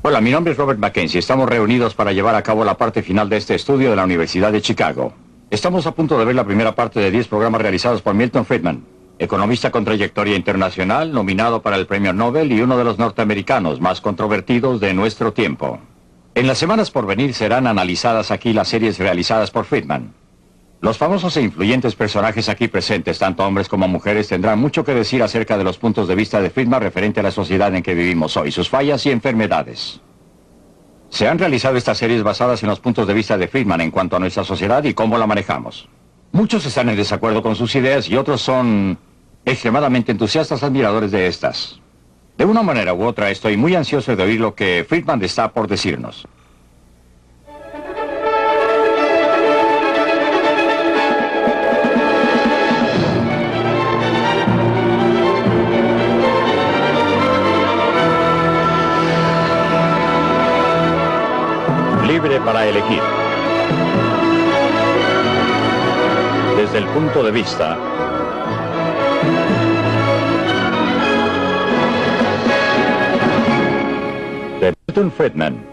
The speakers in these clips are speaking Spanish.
Hola, mi nombre es Robert Mackenzie. Estamos reunidos para llevar a cabo la parte final de este estudio de la Universidad de Chicago. Estamos a punto de ver la primera parte de 10 programas realizados por Milton Friedman, economista con trayectoria internacional, nominado para el Premio Nobel y uno de los norteamericanos más controvertidos de nuestro tiempo. En las semanas por venir serán analizadas aquí las series realizadas por Friedman. Los famosos e influyentes personajes aquí presentes, tanto hombres como mujeres, tendrán mucho que decir acerca de los puntos de vista de Friedman referente a la sociedad en que vivimos hoy, sus fallas y enfermedades. Se han realizado estas series basadas en los puntos de vista de Friedman en cuanto a nuestra sociedad y cómo la manejamos. Muchos están en desacuerdo con sus ideas y otros son extremadamente entusiastas admiradores de estas. De una manera u otra, estoy muy ansioso de oír lo que Friedman está por decirnos. Libre para elegir. Desde el punto de vista de Milton Friedman.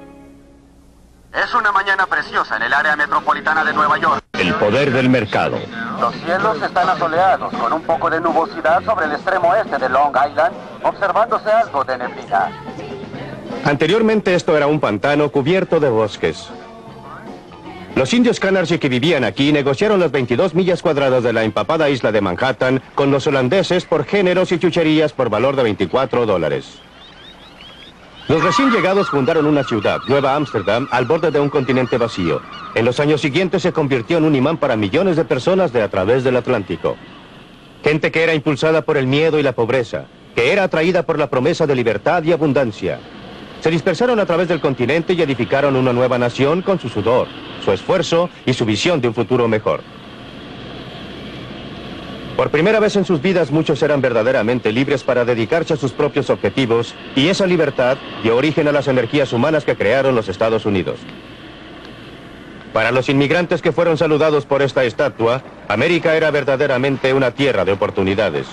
Es una mañana preciosa en el área metropolitana de Nueva York. El poder del mercado. Los cielos están asoleados, con un poco de nubosidad sobre el extremo oeste de Long Island, observándose algo de neblina. Anteriormente esto era un pantano cubierto de bosques. Los indios Canarsie que vivían aquí negociaron las 22 millas cuadradas de la empapada isla de Manhattan con los holandeses por géneros y chucherías por valor de $24. Los recién llegados fundaron una ciudad, Nueva Ámsterdam, al borde de un continente vacío. En los años siguientes se convirtió en un imán para millones de personas de a través del Atlántico. Gente que era impulsada por el miedo y la pobreza, que era atraída por la promesa de libertad y abundancia. Se dispersaron a través del continente y edificaron una nueva nación con su sudor, su esfuerzo y su visión de un futuro mejor. Por primera vez en sus vidas muchos eran verdaderamente libres para dedicarse a sus propios objetivos y esa libertad dio origen a las energías humanas que crearon los Estados Unidos. Para los inmigrantes que fueron saludados por esta estatua, América era verdaderamente una tierra de oportunidades.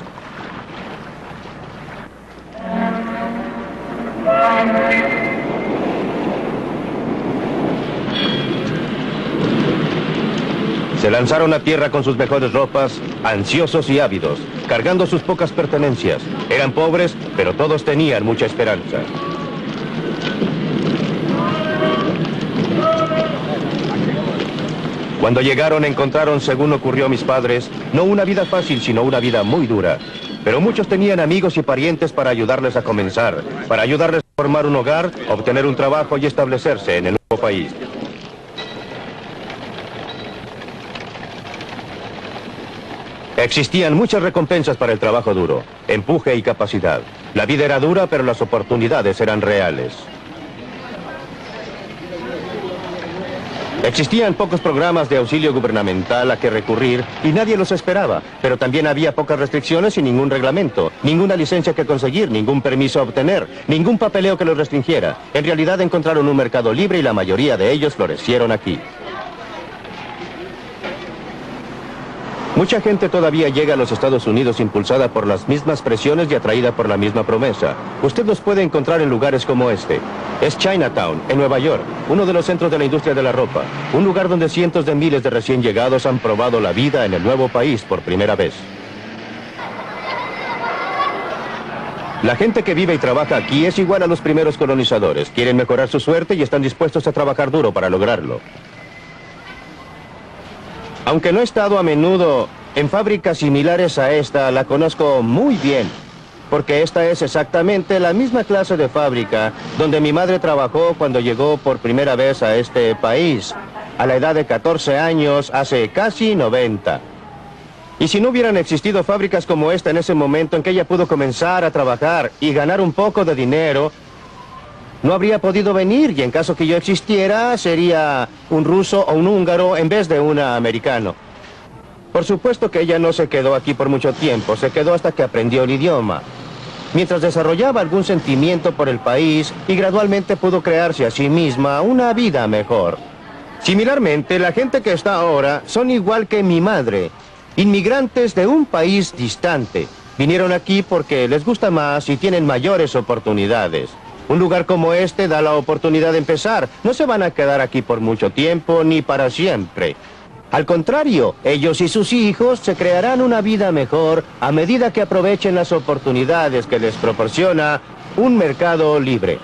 Se lanzaron a tierra con sus mejores ropas, ansiosos y ávidos, cargando sus pocas pertenencias. Eran pobres, pero todos tenían mucha esperanza. Cuando llegaron encontraron, según ocurrió a mis padres, no una vida fácil, sino una vida muy dura. Pero muchos tenían amigos y parientes para ayudarles a comenzar, para ayudarles a formar un hogar, obtener un trabajo y establecerse en el nuevo país. Existían muchas recompensas para el trabajo duro, empuje y capacidad. La vida era dura, pero las oportunidades eran reales. Existían pocos programas de auxilio gubernamental a que recurrir y nadie los esperaba, pero también había pocas restricciones y ningún reglamento, ninguna licencia que conseguir, ningún permiso a obtener, ningún papeleo que los restringiera. En realidad encontraron un mercado libre y la mayoría de ellos florecieron aquí. Mucha gente todavía llega a los Estados Unidos impulsada por las mismas presiones y atraída por la misma promesa. Usted los puede encontrar en lugares como este. Es Chinatown, en Nueva York, uno de los centros de la industria de la ropa. Un lugar donde cientos de miles de recién llegados han probado la vida en el nuevo país por primera vez. La gente que vive y trabaja aquí es igual a los primeros colonizadores. Quieren mejorar su suerte y están dispuestos a trabajar duro para lograrlo. Aunque no he estado a menudo en fábricas similares a esta, la conozco muy bien, porque esta es exactamente la misma clase de fábrica donde mi madre trabajó cuando llegó por primera vez a este país, a la edad de 14 años, hace casi 90. Y si no hubieran existido fábricas como esta en ese momento en que ella pudo comenzar a trabajar y ganar un poco de dinero, no habría podido venir, y en caso que yo existiera, sería un ruso o un húngaro en vez de un americano. Por supuesto que ella no se quedó aquí por mucho tiempo, se quedó hasta que aprendió el idioma. Mientras desarrollaba algún sentimiento por el país y gradualmente pudo crearse a sí misma una vida mejor. Similarmente, la gente que está ahora son igual que mi madre, inmigrantes de un país distante. Vinieron aquí porque les gusta más y tienen mayores oportunidades. Un lugar como este da la oportunidad de empezar. No se van a quedar aquí por mucho tiempo ni para siempre. Al contrario, ellos y sus hijos se crearán una vida mejor a medida que aprovechen las oportunidades que les proporciona un mercado libre.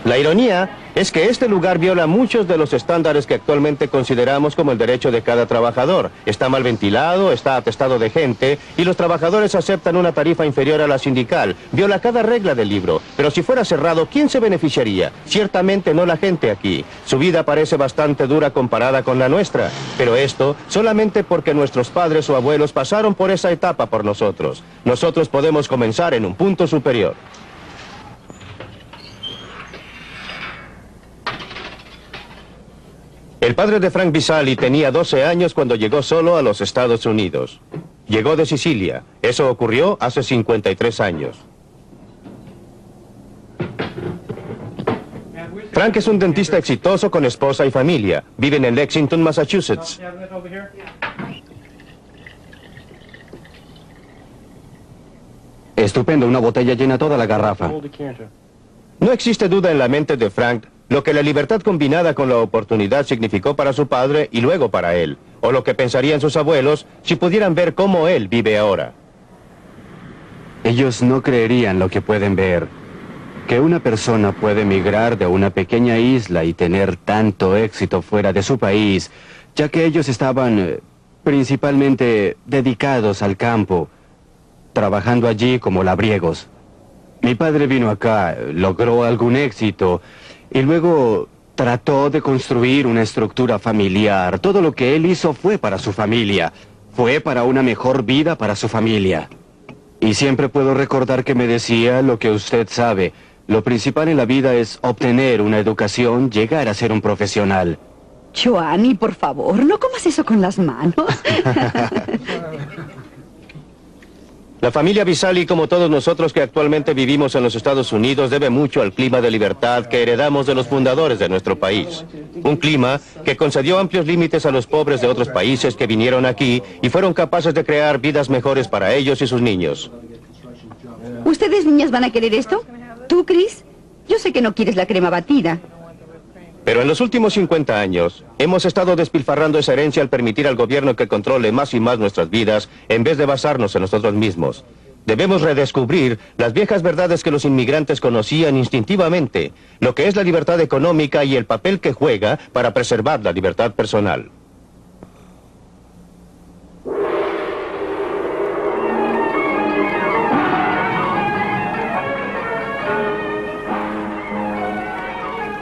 La ironía es que este lugar viola muchos de los estándares que actualmente consideramos como el derecho de cada trabajador. Está mal ventilado, está atestado de gente y los trabajadores aceptan una tarifa inferior a la sindical. Viola cada regla del libro. Pero si fuera cerrado, ¿quién se beneficiaría? Ciertamente no la gente aquí. Su vida parece bastante dura comparada con la nuestra. Pero esto solamente porque nuestros padres o abuelos pasaron por esa etapa por nosotros. Nosotros podemos comenzar en un punto superior. El padre de Frank Visali tenía 12 años cuando llegó solo a los Estados Unidos. Llegó de Sicilia. Eso ocurrió hace 53 años. Frank es un dentista exitoso con esposa y familia. Viven en Lexington, Massachusetts. Estupendo, una botella llena toda la garrafa. No existe duda en la mente de Frank lo que la libertad combinada con la oportunidad significó para su padre y luego para él, o lo que pensarían sus abuelos si pudieran ver cómo él vive ahora. Ellos no creerían lo que pueden ver. Que una persona puede emigrar de una pequeña isla y tener tanto éxito fuera de su país, ya que ellos estaban principalmente dedicados al campo, trabajando allí como labriegos. Mi padre vino acá, logró algún éxito y luego trató de construir una estructura familiar. Todo lo que él hizo fue para su familia, fue para una mejor vida para su familia. Y siempre puedo recordar que me decía lo que usted sabe. Lo principal en la vida es obtener una educación, llegar a ser un profesional. Joanny, por favor, no comas eso con las manos. La familia Visali, como todos nosotros que actualmente vivimos en los Estados Unidos, debe mucho al clima de libertad que heredamos de los fundadores de nuestro país. Un clima que concedió amplios límites a los pobres de otros países que vinieron aquí y fueron capaces de crear vidas mejores para ellos y sus niños. ¿Ustedes, niñas, van a querer esto? ¿Tú, Chris? Yo sé que no quieres la crema batida. Pero en los últimos 50 años, hemos estado despilfarrando esa herencia al permitir al gobierno que controle más y más nuestras vidas, en vez de basarnos en nosotros mismos. Debemos redescubrir las viejas verdades que los inmigrantes conocían instintivamente, lo que es la libertad económica y el papel que juega para preservar la libertad personal.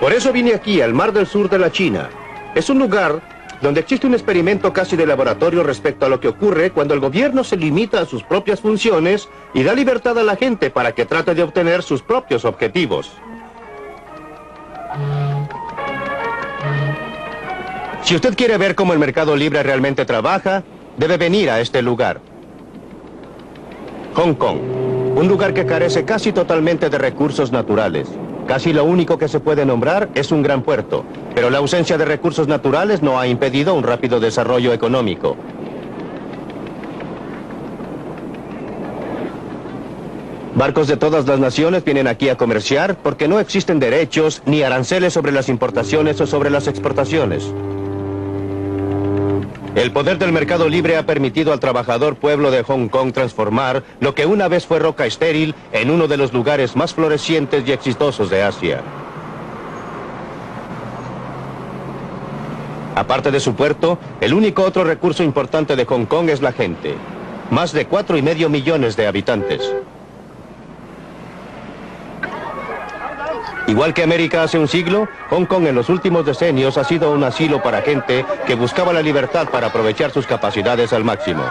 Por eso vine aquí, al Mar del Sur de la China. Es un lugar donde existe un experimento casi de laboratorio respecto a lo que ocurre cuando el gobierno se limita a sus propias funciones y da libertad a la gente para que trate de obtener sus propios objetivos. Si usted quiere ver cómo el mercado libre realmente trabaja, debe venir a este lugar. Hong Kong, un lugar que carece casi totalmente de recursos naturales. Casi lo único que se puede nombrar es un gran puerto, pero la ausencia de recursos naturales no ha impedido un rápido desarrollo económico. Barcos de todas las naciones vienen aquí a comerciar porque no existen derechos ni aranceles sobre las importaciones o sobre las exportaciones. El poder del mercado libre ha permitido al trabajador pueblo de Hong Kong transformar lo que una vez fue roca estéril en uno de los lugares más florecientes y exitosos de Asia. Aparte de su puerto, el único otro recurso importante de Hong Kong es la gente. Más de 4,5 millones de habitantes. Igual que América hace un siglo, Hong Kong en los últimos decenios ha sido un asilo para gente que buscaba la libertad para aprovechar sus capacidades al máximo.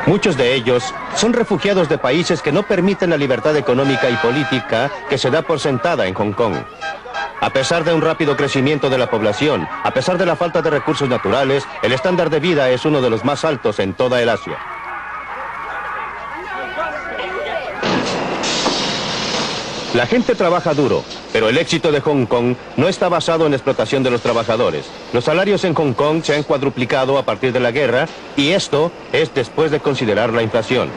Muchos de ellos son refugiados de países que no permiten la libertad económica y política que se da por sentada en Hong Kong. A pesar de un rápido crecimiento de la población, a pesar de la falta de recursos naturales, el estándar de vida es uno de los más altos en toda el Asia. La gente trabaja duro, pero el éxito de Hong Kong no está basado en la explotación de los trabajadores. Los salarios en Hong Kong se han cuadruplicado a partir de la guerra, y esto es después de considerar la inflación.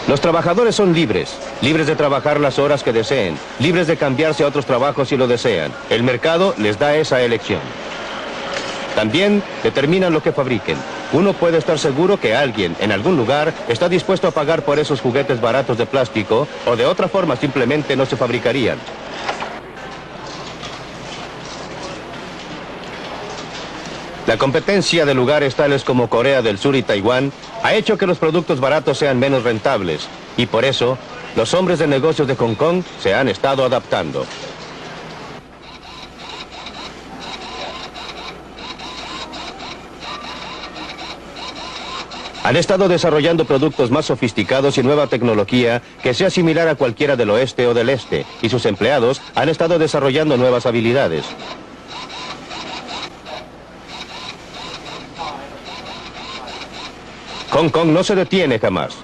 Los trabajadores son libres, libres de trabajar las horas que deseen, libres de cambiarse a otros trabajos si lo desean. El mercado les da esa elección. También determinan lo que fabriquen. Uno puede estar seguro que alguien, en algún lugar, está dispuesto a pagar por esos juguetes baratos de plástico, o de otra forma simplemente no se fabricarían. La competencia de lugares tales como Corea del Sur y Taiwán ha hecho que los productos baratos sean menos rentables, y por eso, los hombres de negocios de Hong Kong se han estado adaptando. Han estado desarrollando productos más sofisticados y nueva tecnología que sea similar a cualquiera del oeste o del este, y sus empleados han estado desarrollando nuevas habilidades. Hong Kong no se detiene jamás.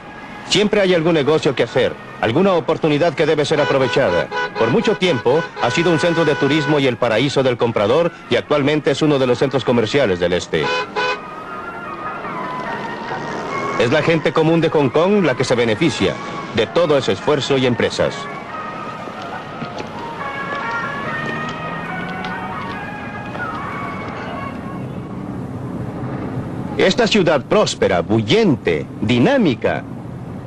Siempre hay algún negocio que hacer, alguna oportunidad que debe ser aprovechada. Por mucho tiempo ha sido un centro de turismo y el paraíso del comprador, y actualmente es uno de los centros comerciales del este. Es la gente común de Hong Kong la que se beneficia de todo ese esfuerzo y empresas. Esta ciudad próspera, bullente, dinámica,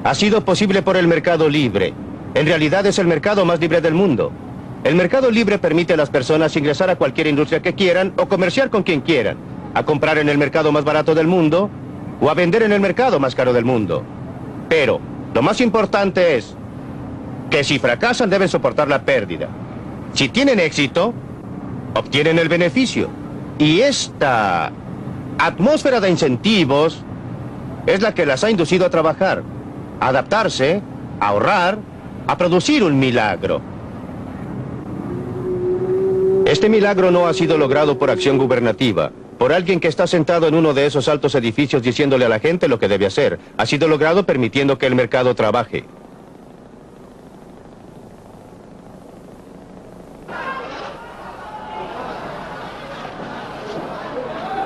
ha sido posible por el mercado libre. En realidad es el mercado más libre del mundo. El mercado libre permite a las personas ingresar a cualquier industria que quieran o comerciar con quien quieran, a comprar en el mercado más barato del mundo o a vender en el mercado más caro del mundo. Pero lo más importante es que si fracasan deben soportar la pérdida. Si tienen éxito, obtienen el beneficio. Y esta atmósfera de incentivos es la que las ha inducido a trabajar, a adaptarse, a ahorrar, a producir un milagro. Este milagro no ha sido logrado por acción gubernativa, por alguien que está sentado en uno de esos altos edificios diciéndole a la gente lo que debe hacer. Ha sido logrado permitiendo que el mercado trabaje.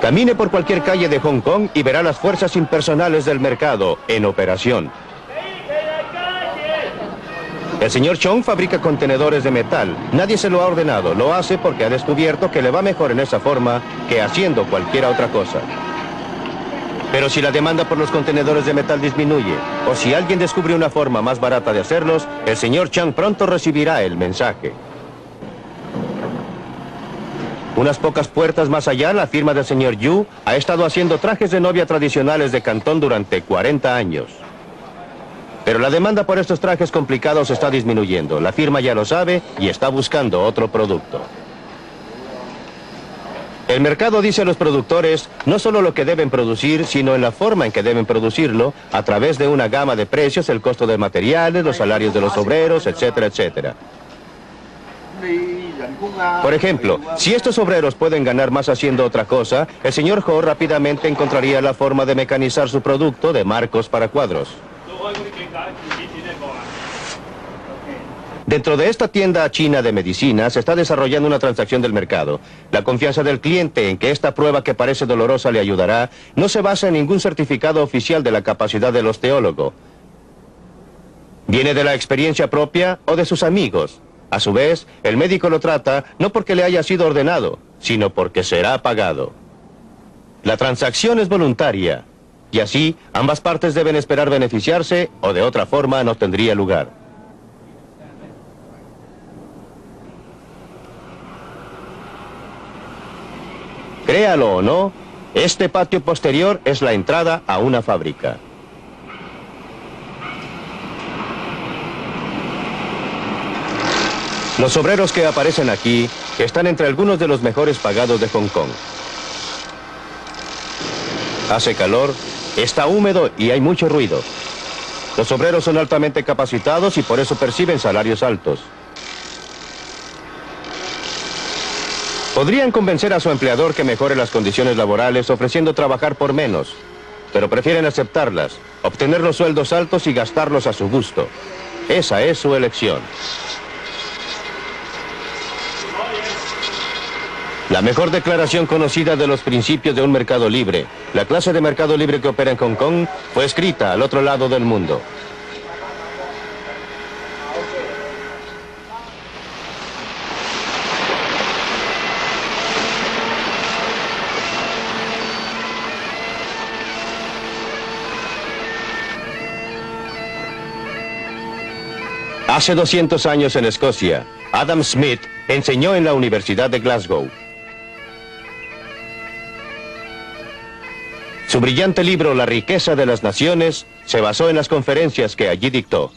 Camine por cualquier calle de Hong Kong y verá las fuerzas impersonales del mercado en operación. El señor Chong fabrica contenedores de metal. Nadie se lo ha ordenado. Lo hace porque ha descubierto que le va mejor en esa forma que haciendo cualquier otra cosa. Pero si la demanda por los contenedores de metal disminuye, o si alguien descubre una forma más barata de hacerlos, el señor Chang pronto recibirá el mensaje. Unas pocas puertas más allá, la firma del señor Yu ha estado haciendo trajes de novia tradicionales de Cantón durante 40 años. Pero la demanda por estos trajes complicados está disminuyendo. La firma ya lo sabe y está buscando otro producto. El mercado dice a los productores no solo lo que deben producir, sino en la forma en que deben producirlo, a través de una gama de precios, el costo de materiales, los salarios de los obreros, etcétera, etcétera. Por ejemplo, si estos obreros pueden ganar más haciendo otra cosa, el señor Ho rápidamente encontraría la forma de mecanizar su producto de marcos para cuadros. Dentro de esta tienda china de medicinas se está desarrollando una transacción del mercado. La confianza del cliente en que esta prueba que parece dolorosa le ayudará no se basa en ningún certificado oficial de la capacidad del osteólogo. Viene de la experiencia propia o de sus amigos. A su vez, el médico lo trata no porque le haya sido ordenado, sino porque será pagado. La transacción es voluntaria, y así ambas partes deben esperar beneficiarse o de otra forma no tendría lugar. Créalo o no, este patio posterior es la entrada a una fábrica. Los obreros que aparecen aquí están entre algunos de los mejores pagados de Hong Kong. Hace calor, está húmedo y hay mucho ruido. Los obreros son altamente capacitados y por eso perciben salarios altos. Podrían convencer a su empleador que mejore las condiciones laborales ofreciendo trabajar por menos. pero prefieren aceptarlas, obtener los sueldos altos y gastarlos a su gusto. Esa es su elección. La mejor declaración conocida de los principios de un mercado libre, la clase de mercado libre que opera en Hong Kong, fue escrita al otro lado del mundo. Hace 200 años en Escocia, Adam Smith enseñó en la Universidad de Glasgow. Su brillante libro La riqueza de las naciones se basó en las conferencias que allí dictó.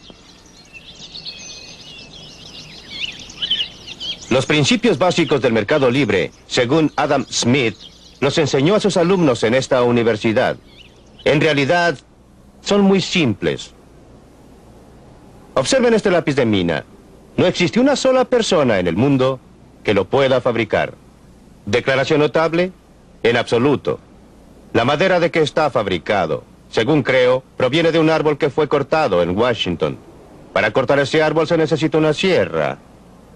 Los principios básicos del mercado libre, según Adam Smith, los enseñó a sus alumnos en esta universidad. En realidad, son muy simples. Observen este lápiz de mina. No existe una sola persona en el mundo que lo pueda fabricar. ¿Declaración notable? En absoluto. La madera de que está fabricado, según creo, proviene de un árbol que fue cortado en Washington. Para cortar ese árbol se necesita una sierra.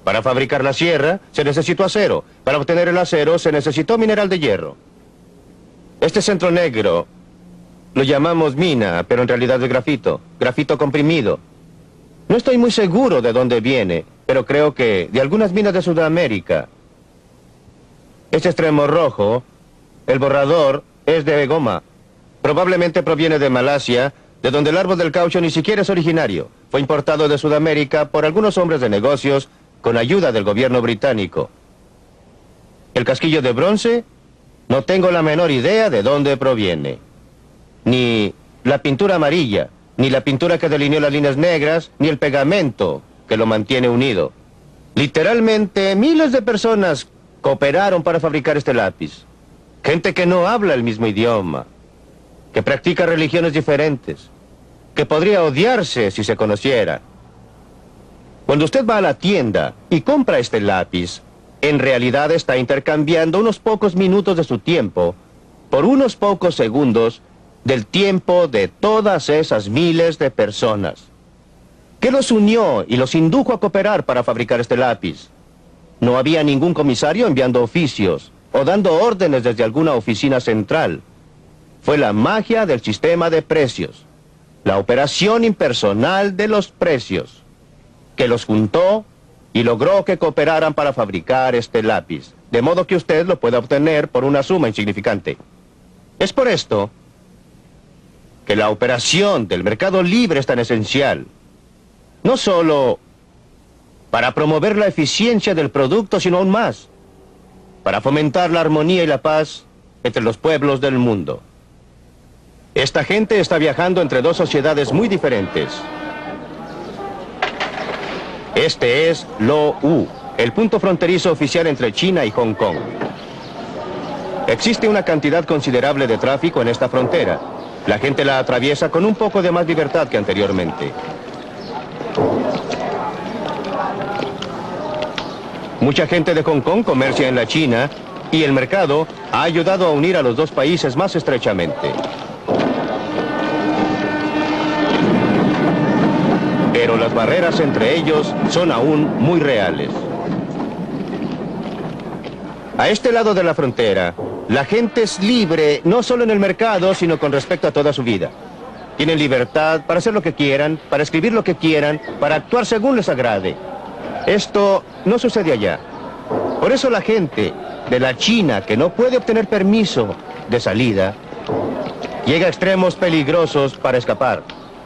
Para fabricar la sierra se necesitó acero. Para obtener el acero se necesitó mineral de hierro. Este centro negro lo llamamos mina, pero en realidad es grafito. Grafito comprimido. No estoy muy seguro de dónde viene, pero creo que de algunas minas de Sudamérica. Este extremo rojo, el borrador, es de goma. Probablemente proviene de Malasia, de donde el árbol del caucho ni siquiera es originario. Fue importado de Sudamérica por algunos hombres de negocios con ayuda del gobierno británico. El casquillo de bronce, no tengo la menor idea de dónde proviene. Ni la pintura amarilla, ni la pintura que delineó las líneas negras, ni el pegamento que lo mantiene unido. Literalmente, miles de personas cooperaron para fabricar este lápiz. Gente que no habla el mismo idioma, que practica religiones diferentes, que podría odiarse si se conociera. Cuando usted va a la tienda y compra este lápiz, en realidad está intercambiando unos pocos minutos de su tiempo por unos pocos segundos del tiempo de todas esas miles de personas. ¿Qué los unió y los indujo a cooperar para fabricar este lápiz? No había ningún comisario enviando oficios o dando órdenes desde alguna oficina central. Fue la magia del sistema de precios, la operación impersonal de los precios, que los juntó y logró que cooperaran para fabricar este lápiz, de modo que usted lo pueda obtener por una suma insignificante. Es por esto que la operación del mercado libre es tan esencial, no solo para promover la eficiencia del producto, sino aún más, para fomentar la armonía y la paz entre los pueblos del mundo. Esta gente está viajando entre dos sociedades muy diferentes. Este es Lo U, el punto fronterizo oficial entre China y Hong Kong. Existe una cantidad considerable de tráfico en esta frontera. La gente la atraviesa con un poco de más libertad que anteriormente. Mucha gente de Hong Kong comercia en la China y el mercado ha ayudado a unir a los dos países más estrechamente. Pero las barreras entre ellos son aún muy reales. A este lado de la frontera, la gente es libre no solo en el mercado, sino con respecto a toda su vida. Tienen libertad para hacer lo que quieran, para escribir lo que quieran, para actuar según les agrade. Esto no sucede allá. Por eso la gente de la China que no puede obtener permiso de salida, llega a extremos peligrosos para escapar.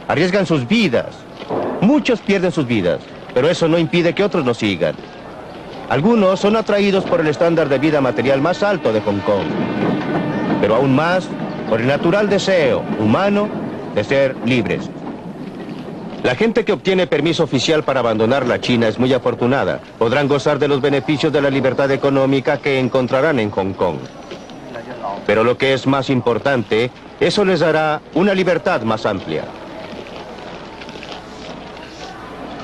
Arriesgan sus vidas. Muchos pierden sus vidas, pero eso no impide que otros lo sigan. Algunos son atraídos por el estándar de vida material más alto de Hong Kong, pero aún más por el natural deseo humano de ser libres. La gente que obtiene permiso oficial para abandonar la China es muy afortunada. Podrán gozar de los beneficios de la libertad económica que encontrarán en Hong Kong. Pero lo que es más importante, eso les dará una libertad más amplia.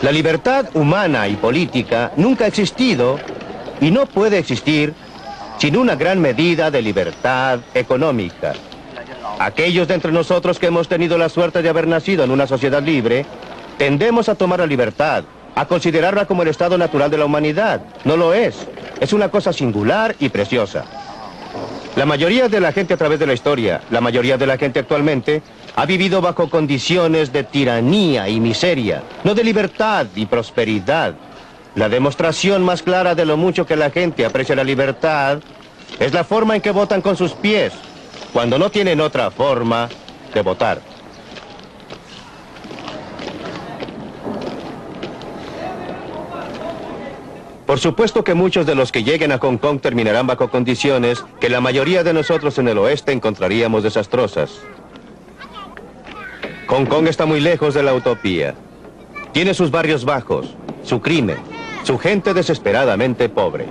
La libertad humana y política nunca ha existido y no puede existir sin una gran medida de libertad económica. Aquellos de entre nosotros que hemos tenido la suerte de haber nacido en una sociedad libre, tendemos a tomar la libertad, a considerarla como el estado natural de la humanidad. No lo es. Es una cosa singular y preciosa. La mayoría de la gente a través de la historia, la mayoría de la gente actualmente, ha vivido bajo condiciones de tiranía y miseria, no de libertad y prosperidad. La demostración más clara de lo mucho que la gente aprecia la libertad es la forma en que votan con sus pies, cuando no tienen otra forma de votar. Por supuesto que muchos de los que lleguen a Hong Kong terminarán bajo condiciones que la mayoría de nosotros en el oeste encontraríamos desastrosas. Hong Kong está muy lejos de la utopía. Tiene sus barrios bajos, su crimen, su gente desesperadamente pobre.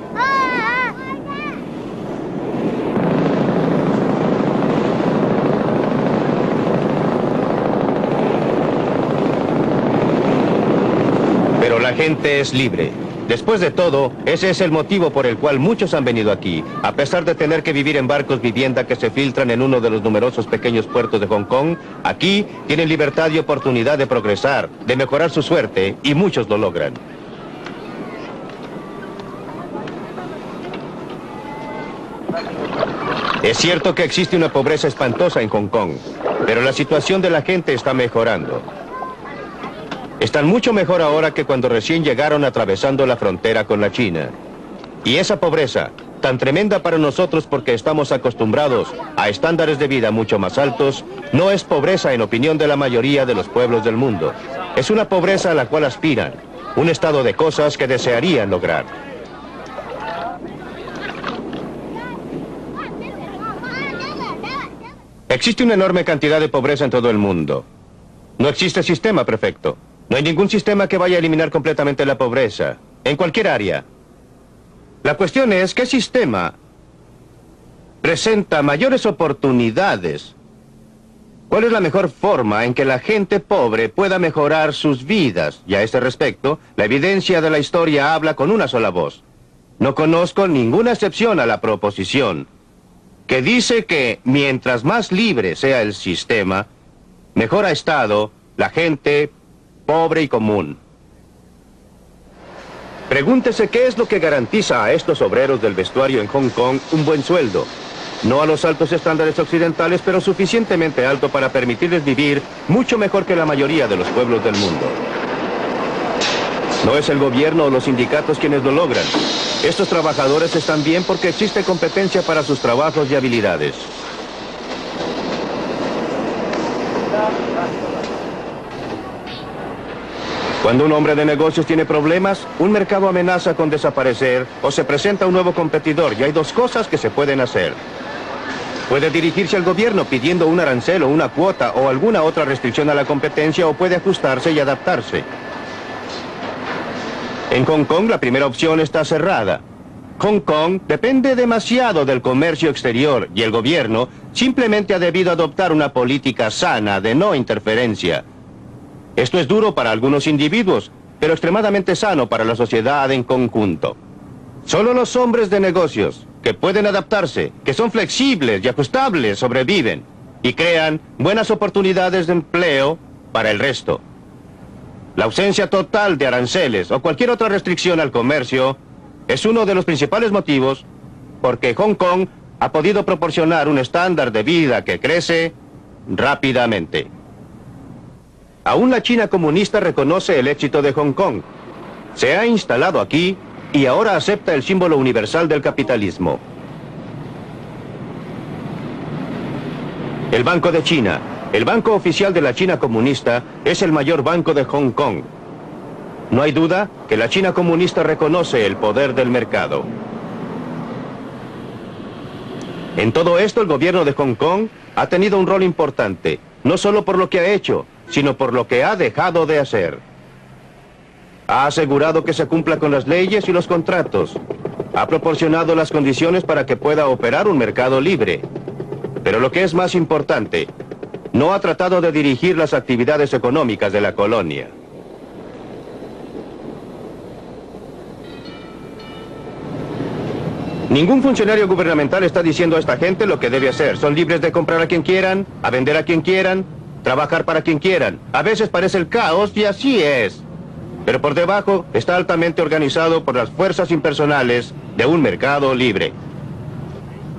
Pero la gente es libre. Después de todo, ese es el motivo por el cual muchos han venido aquí, a pesar de tener que vivir en barcos vivienda que se filtran en uno de los numerosos pequeños puertos de Hong Kong. Aquí tienen libertad y oportunidad de progresar, de mejorar su suerte, y muchos lo logran. Es cierto que existe una pobreza espantosa en Hong Kong, pero la situación de la gente está mejorando. Están mucho mejor ahora que cuando recién llegaron atravesando la frontera con la China. Y esa pobreza, tan tremenda para nosotros porque estamos acostumbrados a estándares de vida mucho más altos, no es pobreza en opinión de la mayoría de los pueblos del mundo. Es una pobreza a la cual aspiran, un estado de cosas que desearían lograr. Existe una enorme cantidad de pobreza en todo el mundo. No existe sistema perfecto. No hay ningún sistema que vaya a eliminar completamente la pobreza, en cualquier área. La cuestión es, ¿qué sistema presenta mayores oportunidades? ¿Cuál es la mejor forma en que la gente pobre pueda mejorar sus vidas? Y a este respecto, la evidencia de la historia habla con una sola voz. No conozco ninguna excepción a la proposición que dice que mientras más libre sea el sistema, mejor ha estado la gente pobre y común. Pregúntese qué es lo que garantiza a estos obreros del vestuario en Hong Kong un buen sueldo. No a los altos estándares occidentales, pero suficientemente alto para permitirles vivir mucho mejor que la mayoría de los pueblos del mundo. No es el gobierno o los sindicatos quienes lo logran. Estos trabajadores están bien porque existe competencia para sus trabajos y habilidades. Cuando un hombre de negocios tiene problemas, un mercado amenaza con desaparecer o se presenta un nuevo competidor y hay dos cosas que se pueden hacer. Puede dirigirse al gobierno pidiendo un arancel o una cuota o alguna otra restricción a la competencia o puede ajustarse y adaptarse. En Hong Kong la primera opción está cerrada. Hong Kong depende demasiado del comercio exterior y el gobierno simplemente ha debido adoptar una política sana de no interferencia. Esto es duro para algunos individuos, pero extremadamente sano para la sociedad en conjunto. Solo los hombres de negocios, que pueden adaptarse, que son flexibles y ajustables, sobreviven y crean buenas oportunidades de empleo para el resto. La ausencia total de aranceles o cualquier otra restricción al comercio es uno de los principales motivos porque Hong Kong ha podido proporcionar un estándar de vida que crece rápidamente. Aún la China comunista reconoce el éxito de Hong Kong. Se ha instalado aquí y ahora acepta el símbolo universal del capitalismo. El Banco de China, el banco oficial de la China comunista, es el mayor banco de Hong Kong. No hay duda que la China comunista reconoce el poder del mercado. En todo esto, el gobierno de Hong Kong ha tenido un rol importante, no solo por lo que ha hecho, sino por lo que ha dejado de hacer. Ha asegurado que se cumpla con las leyes y los contratos. Ha proporcionado las condiciones para que pueda operar un mercado libre. Pero lo que es más importante, no ha tratado de dirigir las actividades económicas de la colonia. Ningún funcionario gubernamental está diciendo a esta gente lo que debe hacer. Son libres de comprar a quien quieran, a vender a quien quieran, trabajar para quien quieran. A veces parece el caos y así es. Pero por debajo está altamente organizado por las fuerzas impersonales de un mercado libre.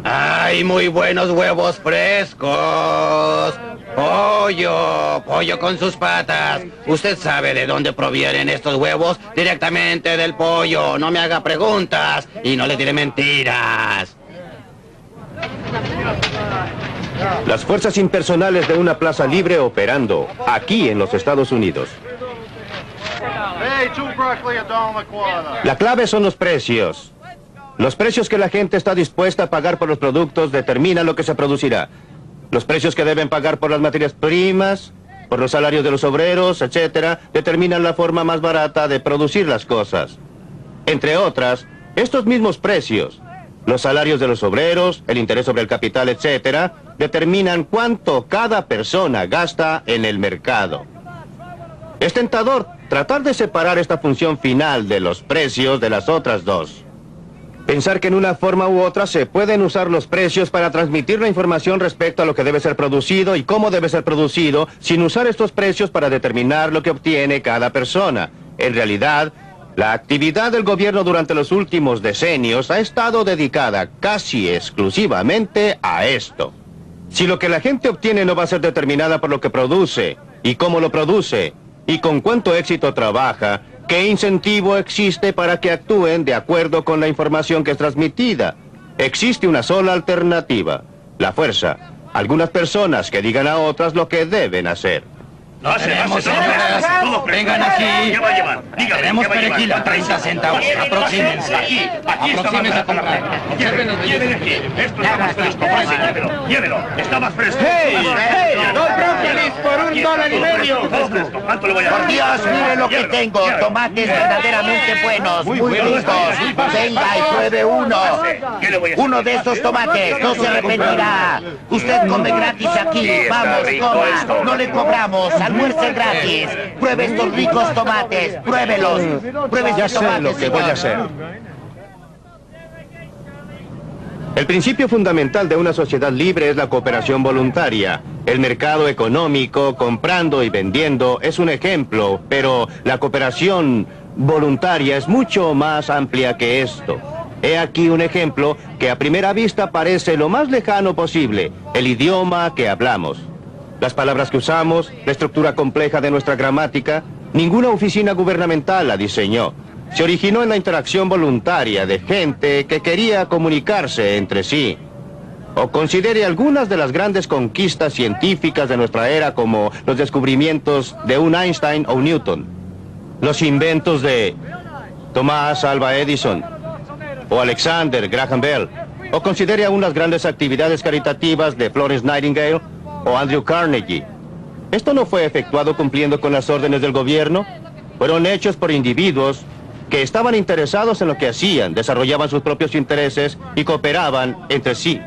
¡Ay, muy buenos huevos frescos! Pollo con sus patas. ¿Usted sabe de dónde provienen estos huevos? Directamente del pollo. No me haga preguntas y no le diré mentiras. Las fuerzas impersonales de una plaza libre operando aquí en los Estados Unidos. La clave son los precios. Los precios que la gente está dispuesta a pagar por los productos determinan lo que se producirá. Los precios que deben pagar por las materias primas, por los salarios de los obreros, etcétera, determinan la forma más barata de producir las cosas. Entre otras, estos mismos precios, los salarios de los obreros, el interés sobre el capital, etcétera, determinan cuánto cada persona gasta en el mercado. Es tentador tratar de separar esta función final de los precios de las otras dos. Pensar que en una forma u otra se pueden usar los precios para transmitir la información respecto a lo que debe ser producido y cómo debe ser producido, sin usar estos precios para determinar lo que obtiene cada persona. En realidad, la actividad del gobierno durante los últimos decenios ha estado dedicada casi exclusivamente a esto. Si lo que la gente obtiene no va a ser determinada por lo que produce, y cómo lo produce, y con cuánto éxito trabaja, ¿qué incentivo existe para que actúen de acuerdo con la información que es transmitida? Existe una sola alternativa, la fuerza. Algunas personas que digan a otras lo que deben hacer. No tenemos, señoras. Vengan aquí. ¿Qué va a llevar? Dígame, Tenemos ¿qué va a perejil a llevar? 30 centavos. Aproxímense. Aquí Aproxímense a comprar. Llévelo aquí. Esto está más fresco. Llévelo. Está más fresco. ¡Dos brócolis por $1.50! Más fresco. ¿Cuánto le voy a dar? Por Dios, mire lo que tengo. Tomates verdaderamente buenos, muy ricos. Venga y pruebe uno. ¿Qué le voy a hacer? Uno de esos tomates, no se arrepentirá. Usted come gratis aquí. Vamos, coma. No le cobramos. Almuerce gratis. Pruebe estos ricos tomates. Pruébelos. Pruebe Ya estos sé tomates. lo que voy a señor. hacer. El principio fundamental de una sociedad libre es la cooperación voluntaria. El mercado económico, comprando y vendiendo, es un ejemplo, pero la cooperación voluntaria es mucho más amplia que esto. He aquí un ejemplo que a primera vista parece lo más lejano posible, el idioma que hablamos. Las palabras que usamos, la estructura compleja de nuestra gramática, ninguna oficina gubernamental la diseñó. Se originó en la interacción voluntaria de gente que quería comunicarse entre sí. O considere algunas de las grandes conquistas científicas de nuestra era como los descubrimientos de un Einstein o Newton, los inventos de Thomas Alva Edison o Alexander Graham Bell, o considere aún las grandes actividades caritativas de Florence Nightingale o Andrew Carnegie. Esto no fue efectuado cumpliendo con las órdenes del gobierno, fueron hechos por individuos que estaban interesados en lo que hacían, desarrollaban sus propios intereses y cooperaban entre sí.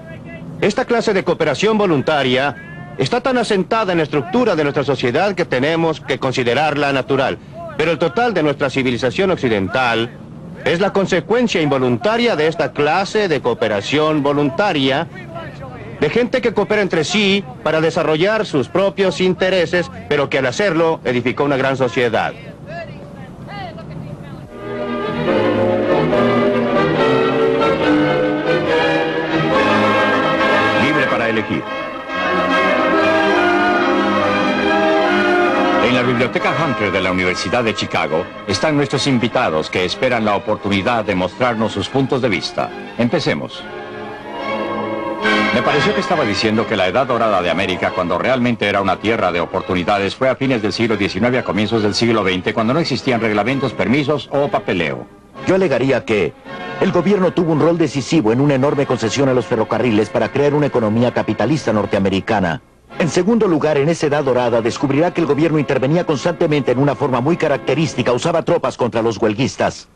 Esta clase de cooperación voluntaria está tan asentada en la estructura de nuestra sociedad que tenemos que considerarla natural. Pero el total de nuestra civilización occidental es la consecuencia involuntaria de esta clase de cooperación voluntaria, de gente que coopera entre sí para desarrollar sus propios intereses, pero que al hacerlo edificó una gran sociedad. Elegir. En la Biblioteca Hunter de la Universidad de Chicago están nuestros invitados que esperan la oportunidad de mostrarnos sus puntos de vista. Empecemos. Me pareció que estaba diciendo que la edad dorada de América, cuando realmente era una tierra de oportunidades, fue a fines del siglo XIX a comienzos del siglo XX, cuando no existían reglamentos, permisos o papeleo. Yo alegaría que el gobierno tuvo un rol decisivo en una enorme concesión a los ferrocarriles para crear una economía capitalista norteamericana. En segundo lugar, en esa edad dorada descubrirá que el gobierno intervenía constantemente en una forma muy característica, usaba tropas contra los huelguistas.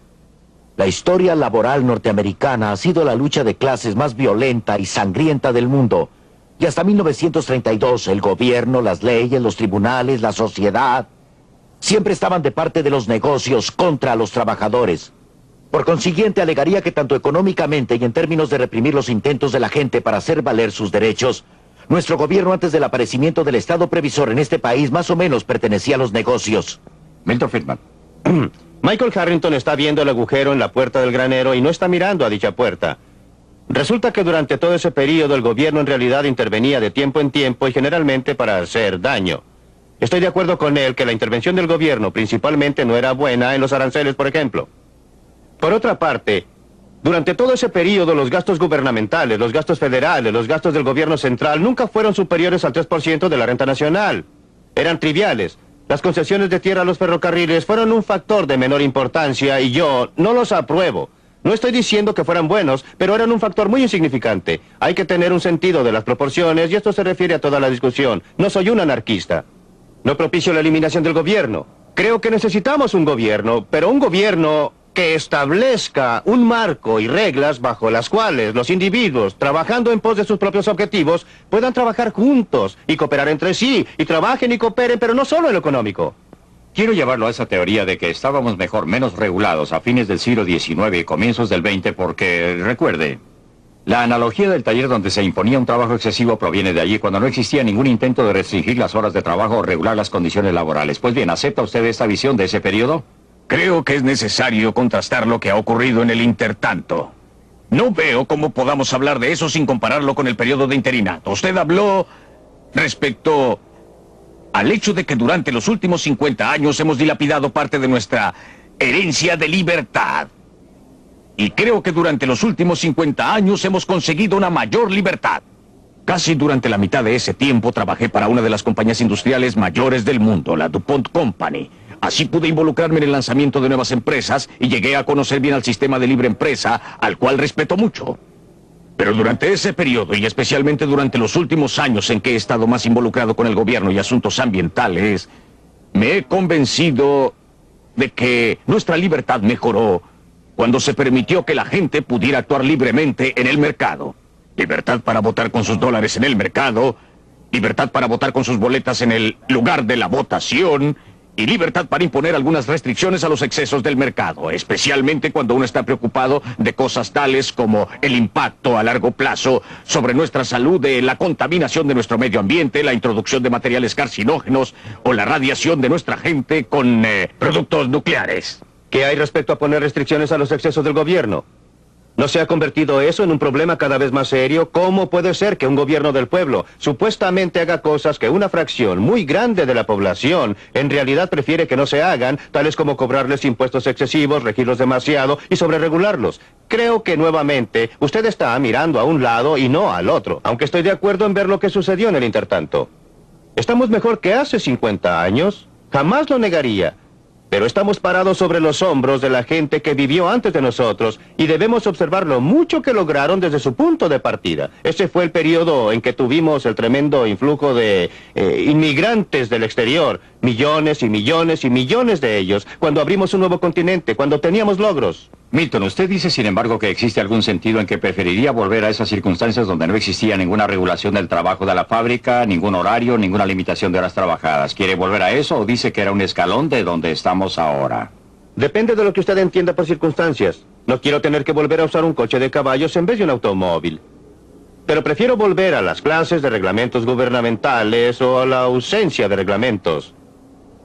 La historia laboral norteamericana ha sido la lucha de clases más violenta y sangrienta del mundo. Y hasta 1932, el gobierno, las leyes, los tribunales, la sociedad, siempre estaban de parte de los negocios contra los trabajadores. Por consiguiente, alegaría que tanto económicamente y en términos de reprimir los intentos de la gente para hacer valer sus derechos, nuestro gobierno antes del aparecimiento del Estado previsor en este país más o menos pertenecía a los negocios. Milton Friedman. Michael Harrington está viendo el agujero en la puerta del granero y no está mirando a dicha puerta. Resulta que durante todo ese periodo el gobierno en realidad intervenía de tiempo en tiempo y generalmente para hacer daño. Estoy de acuerdo con él que la intervención del gobierno principalmente no era buena en los aranceles, por ejemplo. Por otra parte, durante todo ese periodo los gastos gubernamentales, los gastos federales, los gastos del gobierno central nunca fueron superiores al 3% de la renta nacional. Eran triviales. Las concesiones de tierra a los ferrocarriles fueron un factor de menor importancia y yo no los apruebo. No estoy diciendo que fueran buenos, pero eran un factor muy insignificante. Hay que tener un sentido de las proporciones y esto se refiere a toda la discusión. No soy un anarquista. No propicio la eliminación del gobierno. Creo que necesitamos un gobierno, pero un gobierno que establezca un marco y reglas bajo las cuales los individuos, trabajando en pos de sus propios objetivos, puedan trabajar juntos y cooperar entre sí, y trabajen y cooperen, pero no solo en lo económico. Quiero llevarlo a esa teoría de que estábamos mejor, menos regulados a fines del siglo XIX y comienzos del XX porque, recuerde, la analogía del taller donde se imponía un trabajo excesivo proviene de allí cuando no existía ningún intento de restringir las horas de trabajo o regular las condiciones laborales. Pues bien, ¿acepta usted esta visión de ese periodo? Creo que es necesario contrastar lo que ha ocurrido en el intertanto. No veo cómo podamos hablar de eso sin compararlo con el periodo de interinato. Usted habló respecto al hecho de que durante los últimos 50 años hemos dilapidado parte de nuestra herencia de libertad. Y creo que durante los últimos 50 años hemos conseguido una mayor libertad. Casi durante la mitad de ese tiempo trabajé para una de las compañías industriales mayores del mundo, la DuPont Company. Así pude involucrarme en el lanzamiento de nuevas empresas y llegué a conocer bien al sistema de libre empresa, al cual respeto mucho. Pero durante ese periodo, y especialmente durante los últimos años en que he estado más involucrado con el gobierno y asuntos ambientales, me he convencido de que nuestra libertad mejoró cuando se permitió que la gente pudiera actuar libremente en el mercado. Libertad para votar con sus dólares en el mercado, libertad para votar con sus boletas en el lugar de la votación, y libertad para imponer algunas restricciones a los excesos del mercado, especialmente cuando uno está preocupado de cosas tales como el impacto a largo plazo sobre nuestra salud de la contaminación de nuestro medio ambiente, la introducción de materiales carcinógenos o la radiación de nuestra gente con productos nucleares. ¿Qué hay respecto a poner restricciones a los excesos del gobierno? ¿No se ha convertido eso en un problema cada vez más serio? ¿Cómo puede ser que un gobierno del pueblo supuestamente haga cosas que una fracción muy grande de la población en realidad prefiere que no se hagan, tales como cobrarles impuestos excesivos, regirlos demasiado y sobreregularlos? Creo que nuevamente usted está mirando a un lado y no al otro, aunque estoy de acuerdo en ver lo que sucedió en el intertanto. ¿Estamos mejor que hace 50 años? Jamás lo negaría. Pero estamos parados sobre los hombros de la gente que vivió antes de nosotros y debemos observar lo mucho que lograron desde su punto de partida. Ese fue el periodo en que tuvimos el tremendo influjo de inmigrantes del exterior. Millones y millones y millones de ellos. Cuando abrimos un nuevo continente, cuando teníamos logros. Milton, usted dice, sin embargo, que existe algún sentido en que preferiría volver a esas circunstancias donde no existía ninguna regulación del trabajo de la fábrica, ningún horario, ninguna limitación de horas trabajadas. ¿Quiere volver a eso o dice que era un escalón de donde estamos ahora? Depende de lo que usted entienda por circunstancias. No quiero tener que volver a usar un coche de caballos en vez de un automóvil. Pero prefiero volver a las clases de reglamentos gubernamentales o a la ausencia de reglamentos.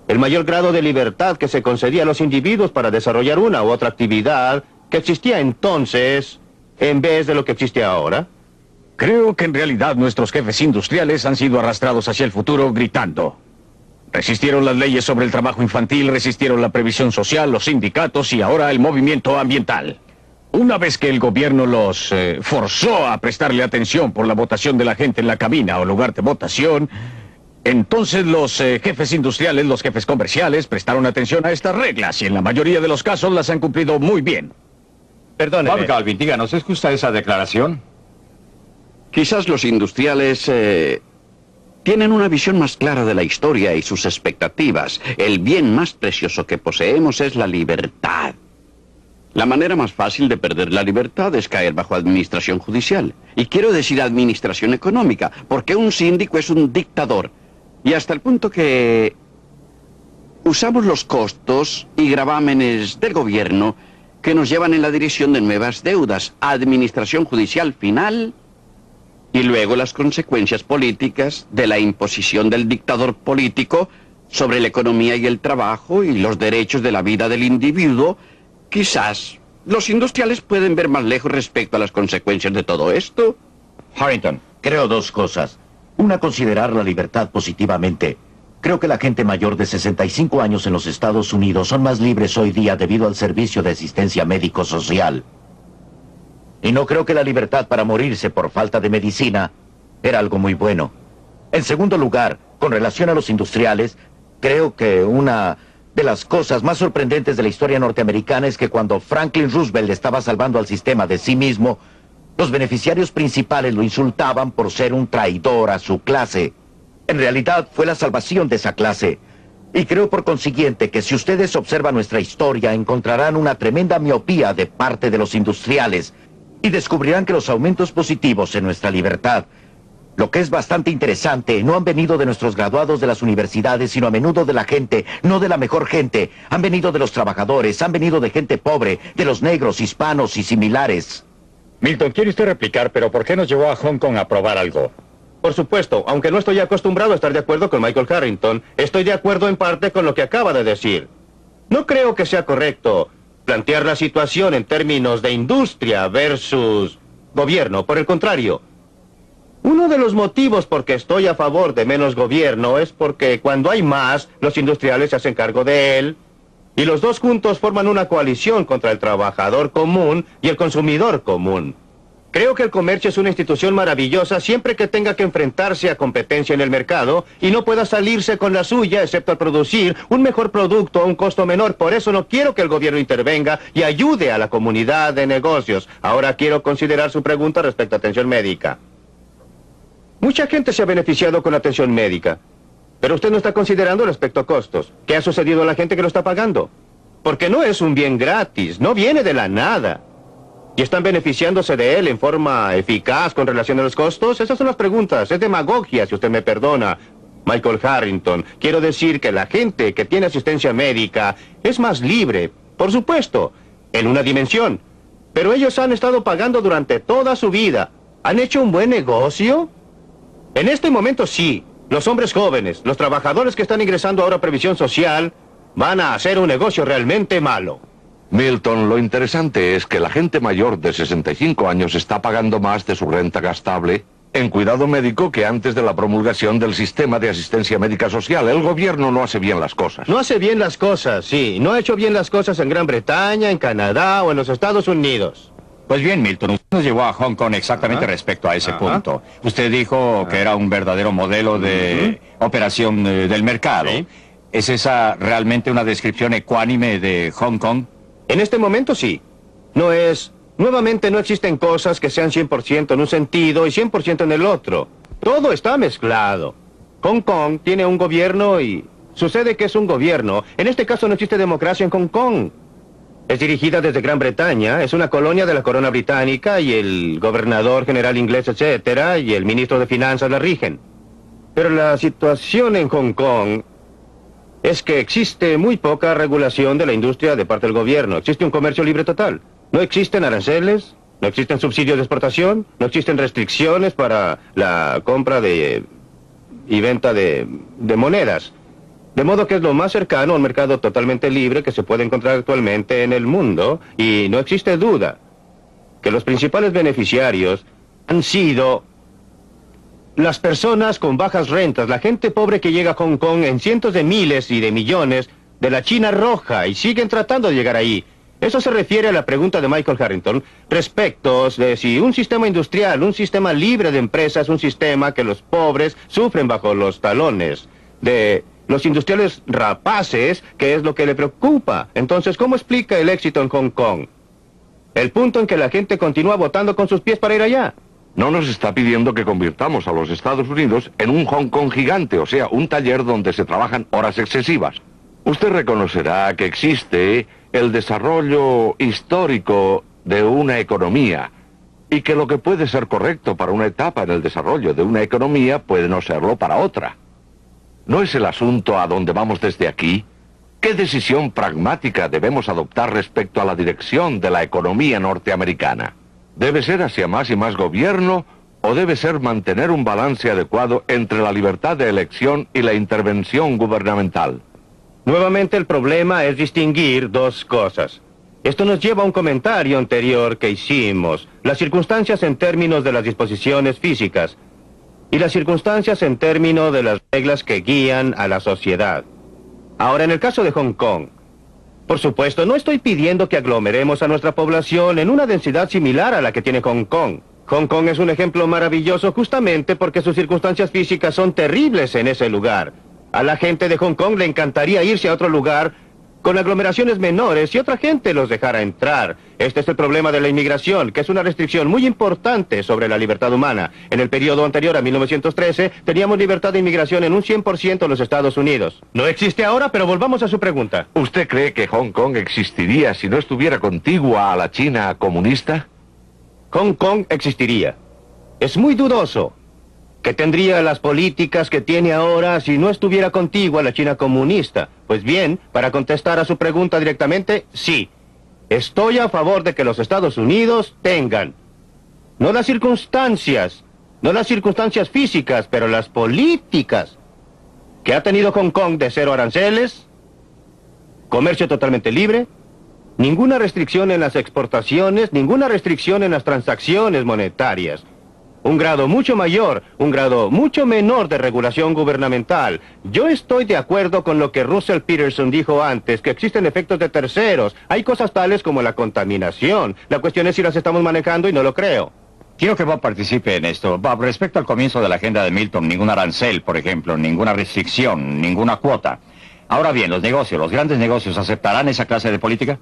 El mayor grado de libertad que se concedía a los individuos para desarrollar una u otra actividad que existía entonces en vez de lo que existe ahora. Creo que en realidad nuestros jefes industriales han sido arrastrados hacia el futuro gritando. Resistieron las leyes sobre el trabajo infantil, resistieron la previsión social, los sindicatos y ahora el movimiento ambiental. Una vez que el gobierno los forzó a prestarle atención por la votación de la gente en la cabina o lugar de votación, entonces los jefes industriales, los jefes comerciales prestaron atención a estas reglas y en la mayoría de los casos las han cumplido muy bien. Perdóneme. Bob Galvin, díganos, ¿es justa esa declaración? Quizás los industriales tienen una visión más clara de la historia y sus expectativas. El bien más precioso que poseemos es la libertad. La manera más fácil de perder la libertad es caer bajo administración judicial. Y quiero decir administración económica, porque un síndico es un dictador. Y hasta el punto que usamos los costos y gravámenes del gobierno que nos llevan en la dirección de nuevas deudas, administración judicial final y luego las consecuencias políticas de la imposición del dictador político sobre la economía y el trabajo y los derechos de la vida del individuo. Quizás los industriales pueden ver más lejos respecto a las consecuencias de todo esto. Harrington. Creo dos cosas. Una, considerar la libertad positivamente. Creo que la gente mayor de 65 años en los Estados Unidos son más libres hoy día debido al servicio de asistencia médico-social. Y no creo que la libertad para morirse por falta de medicina era algo muy bueno. En segundo lugar, con relación a los industriales, creo que una de las cosas más sorprendentes de la historia norteamericana es que cuando Franklin Roosevelt estaba salvando al sistema de sí mismo, los beneficiarios principales lo insultaban por ser un traidor a su clase. En realidad fue la salvación de esa clase. Y creo por consiguiente que si ustedes observan nuestra historia encontrarán una tremenda miopía de parte de los industriales y descubrirán que los aumentos positivos en nuestra libertad, lo que es bastante interesante, no han venido de nuestros graduados de las universidades, sino a menudo de la gente, no de la mejor gente. Han venido de los trabajadores, han venido de gente pobre, de los negros, hispanos y similares. Milton, quiere usted replicar, pero ¿por qué nos llevó a Hong Kong a probar algo? Por supuesto, aunque no estoy acostumbrado a estar de acuerdo con Michael Harrington, estoy de acuerdo en parte con lo que acaba de decir. No creo que sea correcto plantear la situación en términos de industria versus gobierno. Por el contrario, uno de los motivos por que estoy a favor de menos gobierno es porque cuando hay más, los industriales se hacen cargo de él, y los dos juntos forman una coalición contra el trabajador común y el consumidor común. Creo que el comercio es una institución maravillosa siempre que tenga que enfrentarse a competencia en el mercado y no pueda salirse con la suya, excepto al producir un mejor producto a un costo menor. Por eso no quiero que el gobierno intervenga y ayude a la comunidad de negocios. Ahora quiero considerar su pregunta respecto a atención médica. Mucha gente se ha beneficiado con la atención médica, pero usted no está considerando el aspecto costos. ¿Qué ha sucedido a la gente que lo está pagando? Porque no es un bien gratis, no viene de la nada. ¿Y están beneficiándose de él en forma eficaz con relación a los costos? Esas son las preguntas. Es demagogia, si usted me perdona, Michael Harrington. Quiero decir que la gente que tiene asistencia médica es más libre, por supuesto, en una dimensión. Pero ellos han estado pagando durante toda su vida. ¿Han hecho un buen negocio? En este momento sí. Los hombres jóvenes, los trabajadores que están ingresando ahora a previsión social, van a hacer un negocio realmente malo. Milton, lo interesante es que la gente mayor de 65 años está pagando más de su renta gastable en cuidado médico que antes de la promulgación del sistema de asistencia médica social. El gobierno no hace bien las cosas. No hace bien las cosas, sí. No ha hecho bien las cosas en Gran Bretaña, en Canadá o en los Estados Unidos. Pues bien, Milton, usted nos llevó a Hong Kong exactamente respecto a ese punto. Usted dijo que era un verdadero modelo de operación del mercado. Sí. ¿Es esa realmente una descripción ecuánime de Hong Kong? En este momento sí. Nuevamente no existen cosas que sean 100% en un sentido y 100% en el otro. Todo está mezclado. Hong Kong tiene un gobierno y sucede que es un gobierno. En este caso no existe democracia en Hong Kong. Es dirigida desde Gran Bretaña, es una colonia de la corona británica y el gobernador general inglés, etcétera, y el ministro de finanzas la rigen. Pero la situación en Hong Kong es que existe muy poca regulación de la industria de parte del gobierno. Existe un comercio libre total. No existen aranceles, no existen subsidios de exportación, no existen restricciones para la compra y venta de monedas. De modo que es lo más cercano a un mercado totalmente libre que se puede encontrar actualmente en el mundo, y no existe duda que los principales beneficiarios han sido las personas con bajas rentas, la gente pobre que llega a Hong Kong en cientos de miles y de millones de la China roja y siguen tratando de llegar ahí. Eso se refiere a la pregunta de Michael Harrington respecto de si un sistema industrial, un sistema libre de empresas, es un sistema que los pobres sufren bajo los talones de los industriales rapaces, que es lo que le preocupa. Entonces, ¿cómo explica el éxito en Hong Kong? El punto en que la gente continúa votando con sus pies para ir allá. No nos está pidiendo que convirtamos a los Estados Unidos en un Hong Kong gigante, o sea, un taller donde se trabajan horas excesivas. Usted reconocerá que existe el desarrollo histórico de una economía y que lo que puede ser correcto para una etapa en el desarrollo de una economía puede no serlo para otra. ¿No es el asunto a donde vamos desde aquí? ¿Qué decisión pragmática debemos adoptar respecto a la dirección de la economía norteamericana? ¿Debe ser hacia más y más gobierno o debe ser mantener un balance adecuado entre la libertad de elección y la intervención gubernamental? Nuevamente el problema es distinguir dos cosas. Esto nos lleva a un comentario anterior que hicimos. Las circunstancias en términos de las disposiciones físicas y las circunstancias en términos de las reglas que guían a la sociedad. Ahora, en el caso de Hong Kong, por supuesto, no estoy pidiendo que aglomeremos a nuestra población en una densidad similar a la que tiene Hong Kong. Hong Kong es un ejemplo maravilloso justamente porque sus circunstancias físicas son terribles en ese lugar. A la gente de Hong Kong le encantaría irse a otro lugar con aglomeraciones menores y otra gente los dejara entrar. Este es el problema de la inmigración, que es una restricción muy importante sobre la libertad humana. En el periodo anterior a 1913, teníamos libertad de inmigración en un 100% en los Estados Unidos. No existe ahora, pero volvamos a su pregunta. ¿Usted cree que Hong Kong existiría si no estuviera contigua a la China comunista? Hong Kong existiría. Es muy dudoso que tendría las políticas que tiene ahora si no estuviera contigua a la China comunista. Pues bien, para contestar a su pregunta directamente, sí. Estoy a favor de que los Estados Unidos tengan, no las circunstancias físicas, pero las políticas que ha tenido Hong Kong de cero aranceles, comercio totalmente libre, ninguna restricción en las exportaciones, ninguna restricción en las transacciones monetarias. Un grado mucho mayor, un grado mucho menor de regulación gubernamental. Yo estoy de acuerdo con lo que Russell Peterson dijo antes, que existen efectos de terceros. Hay cosas tales como la contaminación. La cuestión es si las estamos manejando y no lo creo. Quiero que Bob participe en esto. Bob, respecto al comienzo de la agenda de Milton, ningún arancel, por ejemplo, ninguna restricción, ninguna cuota. Ahora bien, los grandes negocios, ¿aceptarán esa clase de política?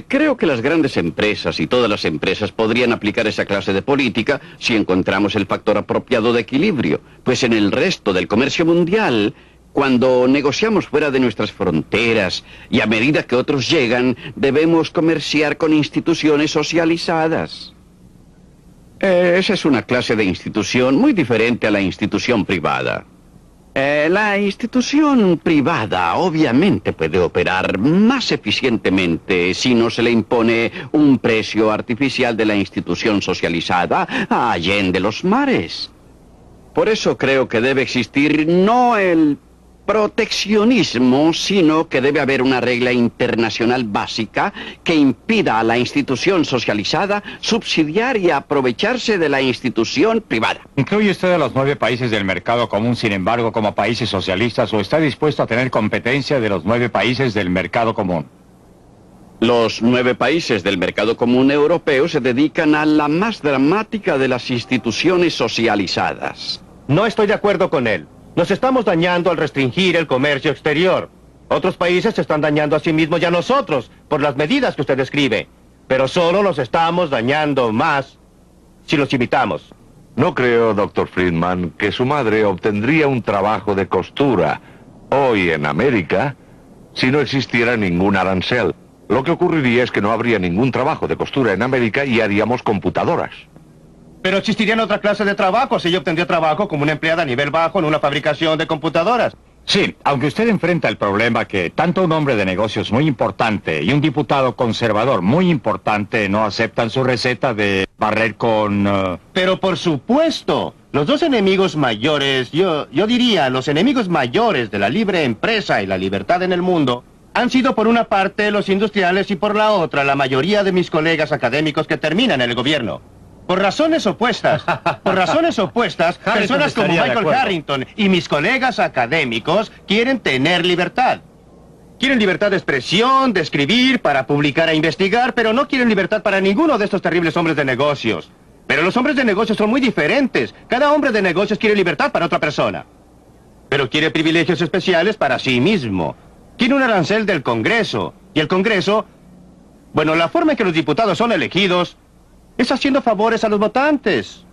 Creo que las grandes empresas y todas las empresas podrían aplicar esa clase de política si encontramos el factor apropiado de equilibrio. Pues en el resto del comercio mundial, cuando negociamos fuera de nuestras fronteras y a medida que otros llegan, debemos comerciar con instituciones socializadas. Esa es una clase de institución muy diferente a la institución privada. La institución privada obviamente puede operar más eficientemente si no se le impone un precio artificial de la institución socializada allende los mares. Por eso creo que debe existir no el proteccionismo, sino que debe haber una regla internacional básica que impida a la institución socializada subsidiar y aprovecharse de la institución privada. ¿Incluye usted a los 9 países del mercado común, sin embargo, como países socialistas, o está dispuesto a tener competencia de los 9 países del mercado común? Los 9 países del mercado común europeo se dedican a la más dramática de las instituciones socializadas. No estoy de acuerdo con él. Nos estamos dañando al restringir el comercio exterior. Otros países se están dañando a sí mismos y a nosotros por las medidas que usted describe. Pero solo nos estamos dañando más si los imitamos. No creo, Dr. Friedman, que su madre obtendría un trabajo de costura hoy en América si no existiera ningún arancel. Lo que ocurriría es que no habría ningún trabajo de costura en América y haríamos computadoras. Pero existirían otra clase de trabajo si yo obtendría trabajo como una empleada a nivel bajo en una fabricación de computadoras. Sí, aunque usted enfrenta el problema que tanto un hombre de negocios muy importante y un diputado conservador muy importante no aceptan su receta de barrer con... Pero por supuesto, los dos enemigos mayores, yo diría, los enemigos mayores de la libre empresa y la libertad en el mundo, han sido por una parte los industriales y por la otra la mayoría de mis colegas académicos que terminan en el gobierno. Por razones opuestas, personas como Michael Harrington y mis colegas académicos quieren tener libertad. Quieren libertad de expresión, de escribir, para publicar e investigar, pero no quieren libertad para ninguno de estos terribles hombres de negocios. Pero los hombres de negocios son muy diferentes. Cada hombre de negocios quiere libertad para otra persona. Pero quiere privilegios especiales para sí mismo. Quiere un arancel del Congreso. Y el Congreso, bueno, la forma en que los diputados son elegidos es haciendo favores a los votantes.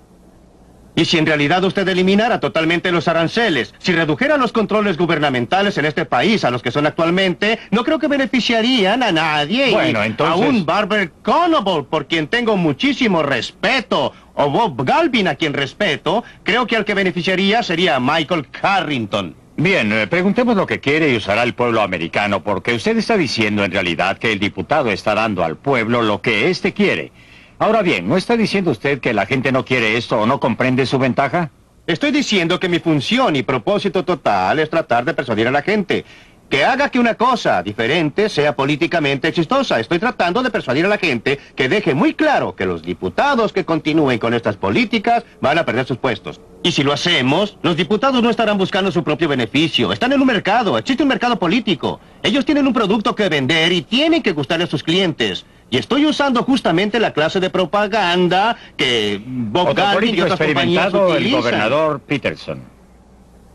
Y si en realidad usted eliminara totalmente los aranceles, si redujera los controles gubernamentales en este país a los que son actualmente, no creo que beneficiarían a nadie. Bueno, entonces... A un Barber Conable, por quien tengo muchísimo respeto, o Bob Galvin, a quien respeto, creo que al que beneficiaría sería a Michael Harrington. Bien, preguntemos lo que quiere y usará el pueblo americano, porque usted está diciendo en realidad que el diputado está dando al pueblo lo que éste quiere. Ahora bien, ¿no está diciendo usted que la gente no quiere esto o no comprende su ventaja? Estoy diciendo que mi función y propósito total es tratar de persuadir a la gente que haga que una cosa diferente sea políticamente exitosa. Estoy tratando de persuadir a la gente que deje muy claro que los diputados que continúen con estas políticas van a perder sus puestos. Y si lo hacemos, los diputados no estarán buscando su propio beneficio. Están en un mercado, existe un mercado político. Ellos tienen un producto que vender y tienen que gustarle a sus clientes. Y estoy usando justamente la clase de propaganda que Bob Galvin y otras compañías utilizan. El gobernador Peterson.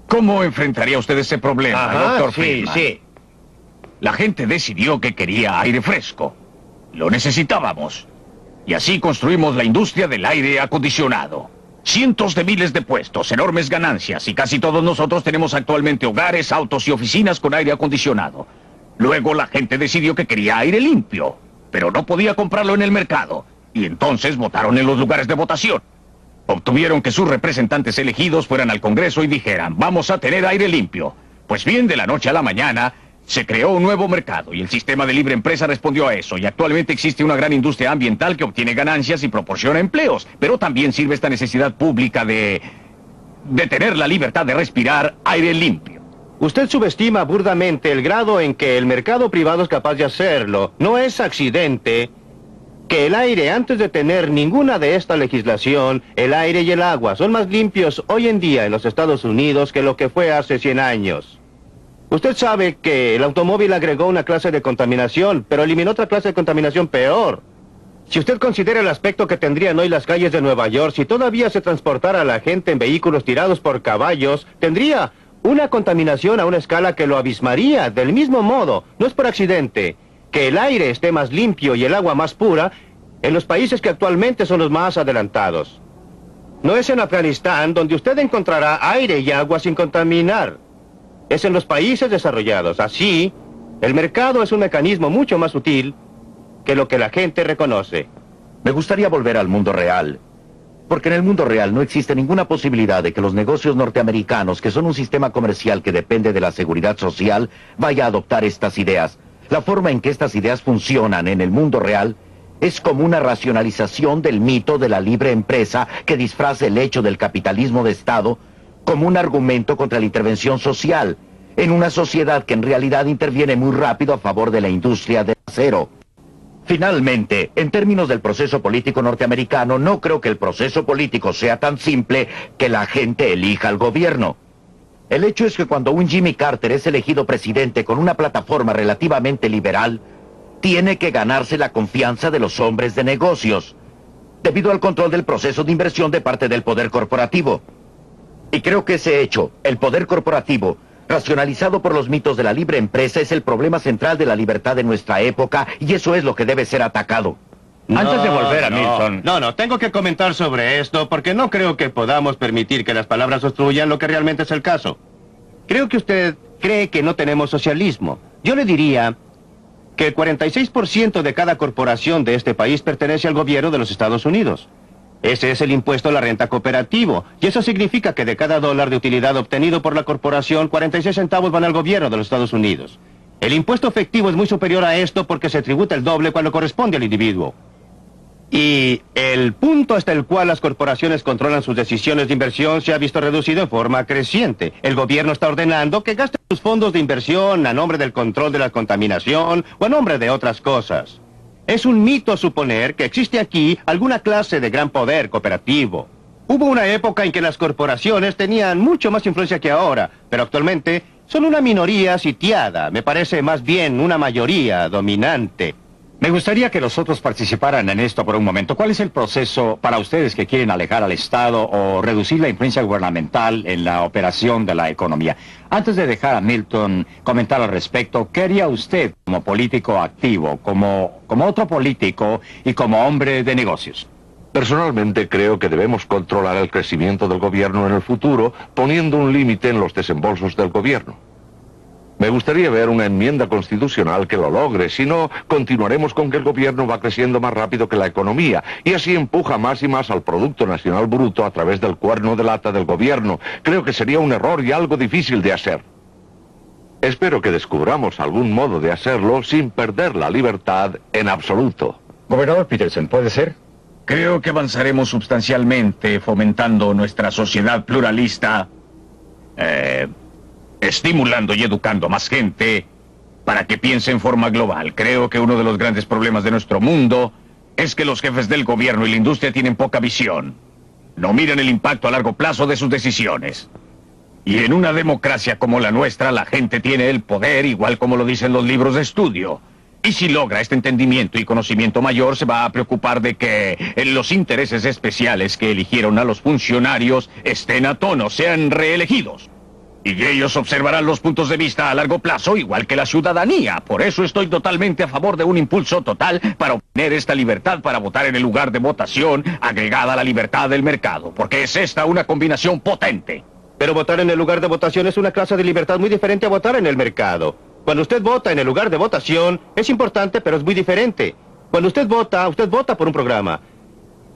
¿Cómo enfrentaría usted ese problema, doctor Friedman? Sí. La gente decidió que quería aire fresco. Lo necesitábamos. Y así construimos la industria del aire acondicionado. Cientos de miles de puestos, enormes ganancias, y casi todos nosotros tenemos actualmente hogares, autos y oficinas con aire acondicionado. Luego la gente decidió que quería aire limpio, pero no podía comprarlo en el mercado. Y entonces votaron en los lugares de votación. Obtuvieron que sus representantes elegidos fueran al Congreso y dijeran, vamos a tener aire limpio. Pues bien, de la noche a la mañana, se creó un nuevo mercado y el sistema de libre empresa respondió a eso. Y actualmente existe una gran industria ambiental que obtiene ganancias y proporciona empleos. Pero también sirve esta necesidad pública de tener la libertad de respirar aire limpio. Usted subestima burdamente el grado en que el mercado privado es capaz de hacerlo. No es accidente que el aire, antes de tener ninguna de esta legislación, el aire y el agua son más limpios hoy en día en los Estados Unidos que lo que fue hace 100 años. Usted sabe que el automóvil agregó una clase de contaminación, pero eliminó otra clase de contaminación peor. Si usted considera el aspecto que tendrían hoy las calles de Nueva York, si todavía se transportara a la gente en vehículos tirados por caballos, tendría una contaminación a una escala que lo abismaría. Del mismo modo, no es por accidente que el aire esté más limpio y el agua más pura en los países que actualmente son los más adelantados. No es en Afganistán donde usted encontrará aire y agua sin contaminar. Es en los países desarrollados. Así, el mercado es un mecanismo mucho más útil que lo que la gente reconoce. Me gustaría volver al mundo real, porque en el mundo real no existe ninguna posibilidad de que los negocios norteamericanos, que son un sistema comercial que depende de la seguridad social, vaya a adoptar estas ideas. La forma en que estas ideas funcionan en el mundo real es como una racionalización del mito de la libre empresa que disfraza el hecho del capitalismo de Estado como un argumento contra la intervención social, en una sociedad que en realidad interviene muy rápido a favor de la industria del acero. Finalmente, en términos del proceso político norteamericano, no creo que el proceso político sea tan simple que la gente elija al gobierno. El hecho es que cuando un Jimmy Carter es elegido presidente con una plataforma relativamente liberal, tiene que ganarse la confianza de los hombres de negocios, debido al control del proceso de inversión de parte del poder corporativo. Y creo que ese hecho, el poder corporativo, racionalizado por los mitos de la libre empresa, es el problema central de la libertad de nuestra época, y eso es lo que debe ser atacado. Antes de volver a Milton... No, tengo que comentar sobre esto porque no creo que podamos permitir que las palabras obstruyan lo que realmente es el caso. Creo que usted cree que no tenemos socialismo. Yo le diría que el 46% de cada corporación de este país pertenece al gobierno de los Estados Unidos. Ese es el impuesto a la renta cooperativo, y eso significa que de cada dólar de utilidad obtenido por la corporación, 46 centavos van al gobierno de los Estados Unidos. El impuesto efectivo es muy superior a esto porque se tributa el doble cuando corresponde al individuo. Y el punto hasta el cual las corporaciones controlan sus decisiones de inversión se ha visto reducido en forma creciente. El gobierno está ordenando que gasten sus fondos de inversión a nombre del control de la contaminación o a nombre de otras cosas. Es un mito suponer que existe aquí alguna clase de gran poder cooperativo. Hubo una época en que las corporaciones tenían mucho más influencia que ahora, pero actualmente son una minoría sitiada, me parece más bien una mayoría dominante. Me gustaría que los otros participaran en esto por un momento. ¿Cuál es el proceso para ustedes que quieren alejar al Estado o reducir la influencia gubernamental en la operación de la economía? Antes de dejar a Milton comentar al respecto, ¿qué haría usted como político activo, como otro político y como hombre de negocios? Personalmente creo que debemos controlar el crecimiento del gobierno en el futuro, poniendo un límite en los desembolsos del gobierno. Me gustaría ver una enmienda constitucional que lo logre, si no, continuaremos con que el gobierno va creciendo más rápido que la economía, y así empuja más y más al Producto Nacional Bruto a través del cuerno de lata del gobierno. Creo que sería un error y algo difícil de hacer. Espero que descubramos algún modo de hacerlo sin perder la libertad en absoluto. Gobernador Peterson, ¿puede ser? Creo que avanzaremos sustancialmente fomentando nuestra sociedad pluralista, estimulando y educando a más gente para que piense en forma global. Creo que uno de los grandes problemas de nuestro mundo es que los jefes del gobierno y la industria tienen poca visión. No miran el impacto a largo plazo de sus decisiones. Y en una democracia como la nuestra, la gente tiene el poder, igual como lo dicen los libros de estudio. Y si logra este entendimiento y conocimiento mayor, se va a preocupar de que los intereses especiales que eligieron a los funcionarios estén a tono, sean reelegidos. Y ellos observarán los puntos de vista a largo plazo, igual que la ciudadanía. Por eso estoy totalmente a favor de un impulso total para obtener esta libertad para votar en el lugar de votación, agregada a la libertad del mercado. Porque es esta una combinación potente. Pero votar en el lugar de votación es una clase de libertad muy diferente a votar en el mercado. Cuando usted vota en el lugar de votación, es importante, pero es muy diferente. Cuando usted vota por un programa.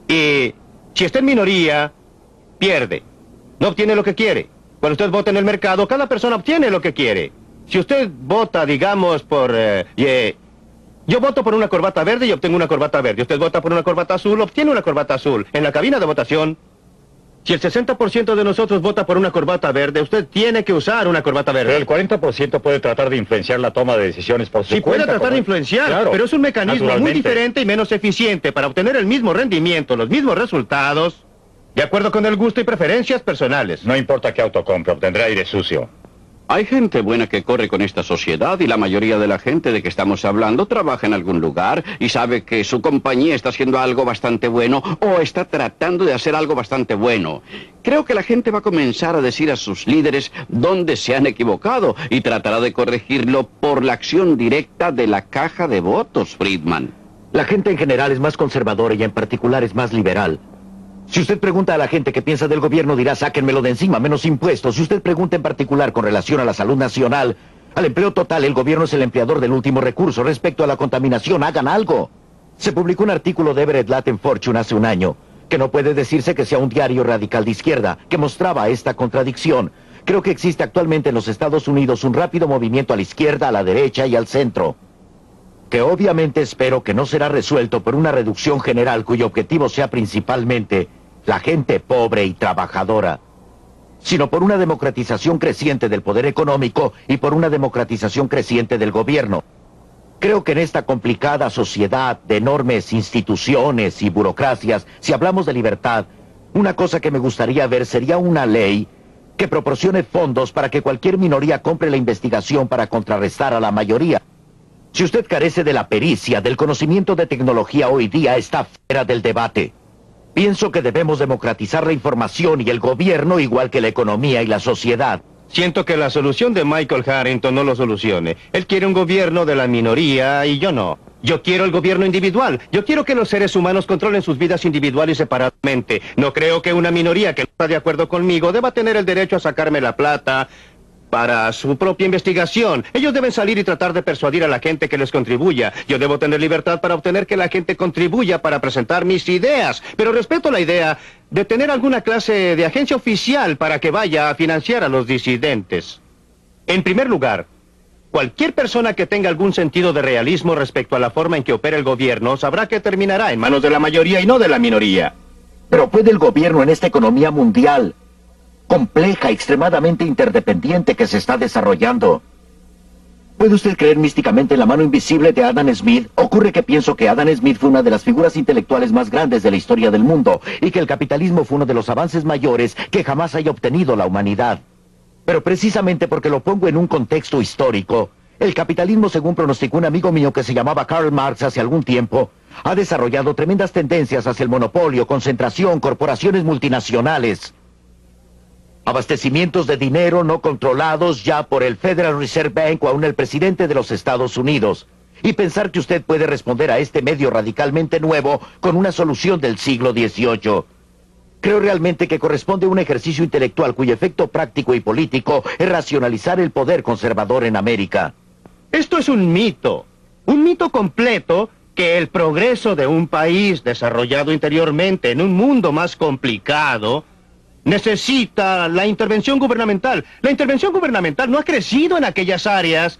Y si está en minoría, pierde. No obtiene lo que quiere. Cuando usted vota en el mercado, cada persona obtiene lo que quiere. Si usted vota, digamos, por... yo voto por una corbata verde y obtengo una corbata verde. Usted vota por una corbata azul, obtiene una corbata azul. En la cabina de votación... Si el 60% de nosotros vota por una corbata verde, usted tiene que usar una corbata verde. Pero el 40% puede tratar de influenciar la toma de decisiones por su cuenta. Sí, puede tratar de influenciar, claro, pero es un mecanismo muy diferente y menos eficiente para obtener el mismo rendimiento, los mismos resultados, de acuerdo con el gusto y preferencias personales. No importa qué auto compre, obtendrá aire sucio. Hay gente buena que corre con esta sociedad y la mayoría de la gente de que estamos hablando trabaja en algún lugar y sabe que su compañía está haciendo algo bastante bueno o está tratando de hacer algo bastante bueno. Creo que la gente va a comenzar a decir a sus líderes dónde se han equivocado y tratará de corregirlo por la acción directa de la caja de votos, Friedman. La gente en general es más conservadora y en particular es más liberal. Si usted pregunta a la gente qué piensa del gobierno, dirá, sáquenmelo de encima, menos impuestos. Si usted pregunta en particular con relación a la salud nacional, al empleo total, el gobierno es el empleador del último recurso. Respecto a la contaminación, hagan algo. Se publicó un artículo de Everett Latin Fortune hace un año, que no puede decirse que sea un diario radical de izquierda, que mostraba esta contradicción. Creo que existe actualmente en los Estados Unidos un rápido movimiento a la izquierda, a la derecha y al centro, que obviamente espero que no será resuelto por una reducción general cuyo objetivo sea principalmente la gente pobre y trabajadora, sino por una democratización creciente del poder económico y por una democratización creciente del gobierno. Creo que en esta complicada sociedad de enormes instituciones y burocracias, si hablamos de libertad, una cosa que me gustaría ver sería una ley que proporcione fondos para que cualquier minoría compre la investigación para contrarrestar a la mayoría. Si usted carece de la pericia, del conocimiento de tecnología hoy día, está fuera del debate. Pienso que debemos democratizar la información y el gobierno igual que la economía y la sociedad. Siento que la solución de Michael Harrington no lo solucione. Él quiere un gobierno de la minoría y yo no. Yo quiero el gobierno individual. Yo quiero que los seres humanos controlen sus vidas individuales y separadamente. No creo que una minoría que no está de acuerdo conmigo deba tener el derecho a sacarme la plata para su propia investigación. Ellos deben salir y tratar de persuadir a la gente que les contribuya. Yo debo tener libertad para obtener que la gente contribuya para presentar mis ideas. Pero respeto la idea de tener alguna clase de agencia oficial para que vaya a financiar a los disidentes. En primer lugar, cualquier persona que tenga algún sentido de realismo respecto a la forma en que opera el gobierno sabrá que terminará en manos de la mayoría y no de la minoría. Pero ¿puede el gobierno en esta economía mundial compleja, extremadamente interdependiente que se está desarrollando? ¿Puede usted creer místicamente en la mano invisible de Adam Smith? Ocurre que pienso que Adam Smith fue una de las figuras intelectuales más grandes de la historia del mundo y que el capitalismo fue uno de los avances mayores que jamás haya obtenido la humanidad. Pero precisamente porque lo pongo en un contexto histórico, el capitalismo, según pronosticó un amigo mío que se llamaba Karl Marx hace algún tiempo, ha desarrollado tremendas tendencias hacia el monopolio, concentración, corporaciones multinacionales, abastecimientos de dinero no controlados ya por el Federal Reserve Bank o aún el presidente de los Estados Unidos. Y pensar que usted puede responder a este medio radicalmente nuevo con una solución del siglo XVIII. Creo realmente que corresponde a un ejercicio intelectual cuyo efecto práctico y político es racionalizar el poder conservador en América. Esto es un mito completo, que el progreso de un país desarrollado interiormente en un mundo más complicado necesita la intervención gubernamental. La intervención gubernamental no ha crecido en aquellas áreas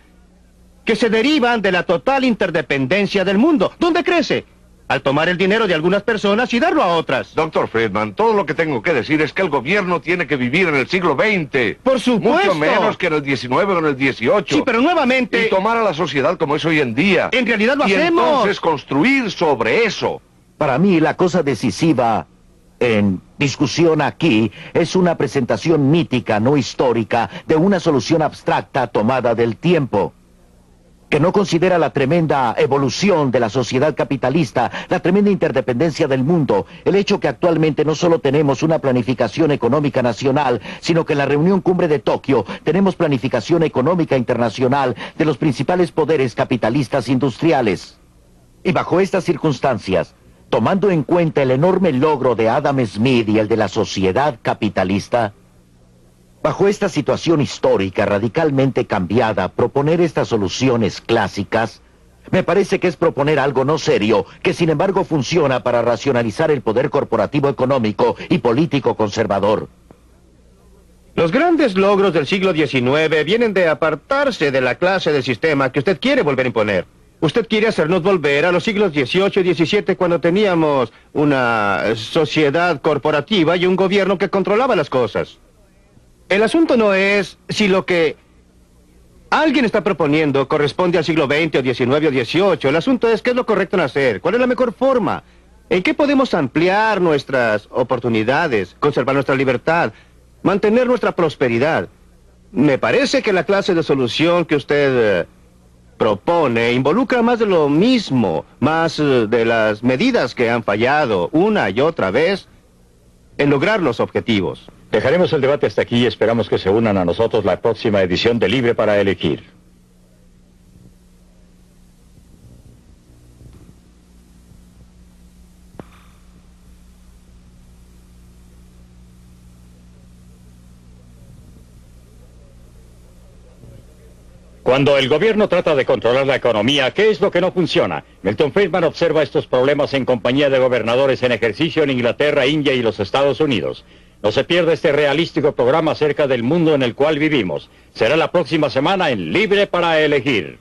que se derivan de la total interdependencia del mundo. ¿Dónde crece? Al tomar el dinero de algunas personas y darlo a otras. Doctor Friedman, todo lo que tengo que decir es que el gobierno tiene que vivir en el siglo XX. Por supuesto. Mucho menos que en el XIX o en el XVIII. Sí, pero nuevamente... Y tomar a la sociedad como es hoy en día. En realidad lo y hacemos. Y entonces construir sobre eso. Para mí, la cosa decisiva en discusión aquí es una presentación mítica, no histórica, de una solución abstracta tomada del tiempo, que no considera la tremenda evolución de la sociedad capitalista, la tremenda interdependencia del mundo, el hecho que actualmente no solo tenemos una planificación económica nacional, sino que en la reunión cumbre de Tokio tenemos planificación económica internacional de los principales poderes capitalistas industriales. Y bajo estas circunstancias, tomando en cuenta el enorme logro de Adam Smith y el de la sociedad capitalista, bajo esta situación histórica radicalmente cambiada, proponer estas soluciones clásicas, me parece que es proponer algo no serio, que sin embargo funciona para racionalizar el poder corporativo económico y político conservador. Los grandes logros del siglo XIX vienen de apartarse de la clase de sistema que usted quiere volver a imponer. Usted quiere hacernos volver a los siglos XVIII y XVII cuando teníamos una sociedad corporativa y un gobierno que controlaba las cosas. El asunto no es si lo que alguien está proponiendo corresponde al siglo XX o XIX o XVIII. El asunto es qué es lo correcto en hacer, cuál es la mejor forma, en qué podemos ampliar nuestras oportunidades, conservar nuestra libertad, mantener nuestra prosperidad. Me parece que la clase de solución que usted propone involucra más de lo mismo, más de las medidas que han fallado una y otra vez en lograr los objetivos. Dejaremos el debate hasta aquí y esperamos que se unan a nosotros la próxima edición de Libre para Elegir. Cuando el gobierno trata de controlar la economía, ¿qué es lo que no funciona? Milton Friedman observa estos problemas en compañía de gobernadores en ejercicio en Inglaterra, India y los Estados Unidos. No se pierda este realístico programa acerca del mundo en el cual vivimos. Será la próxima semana en Libre para Elegir.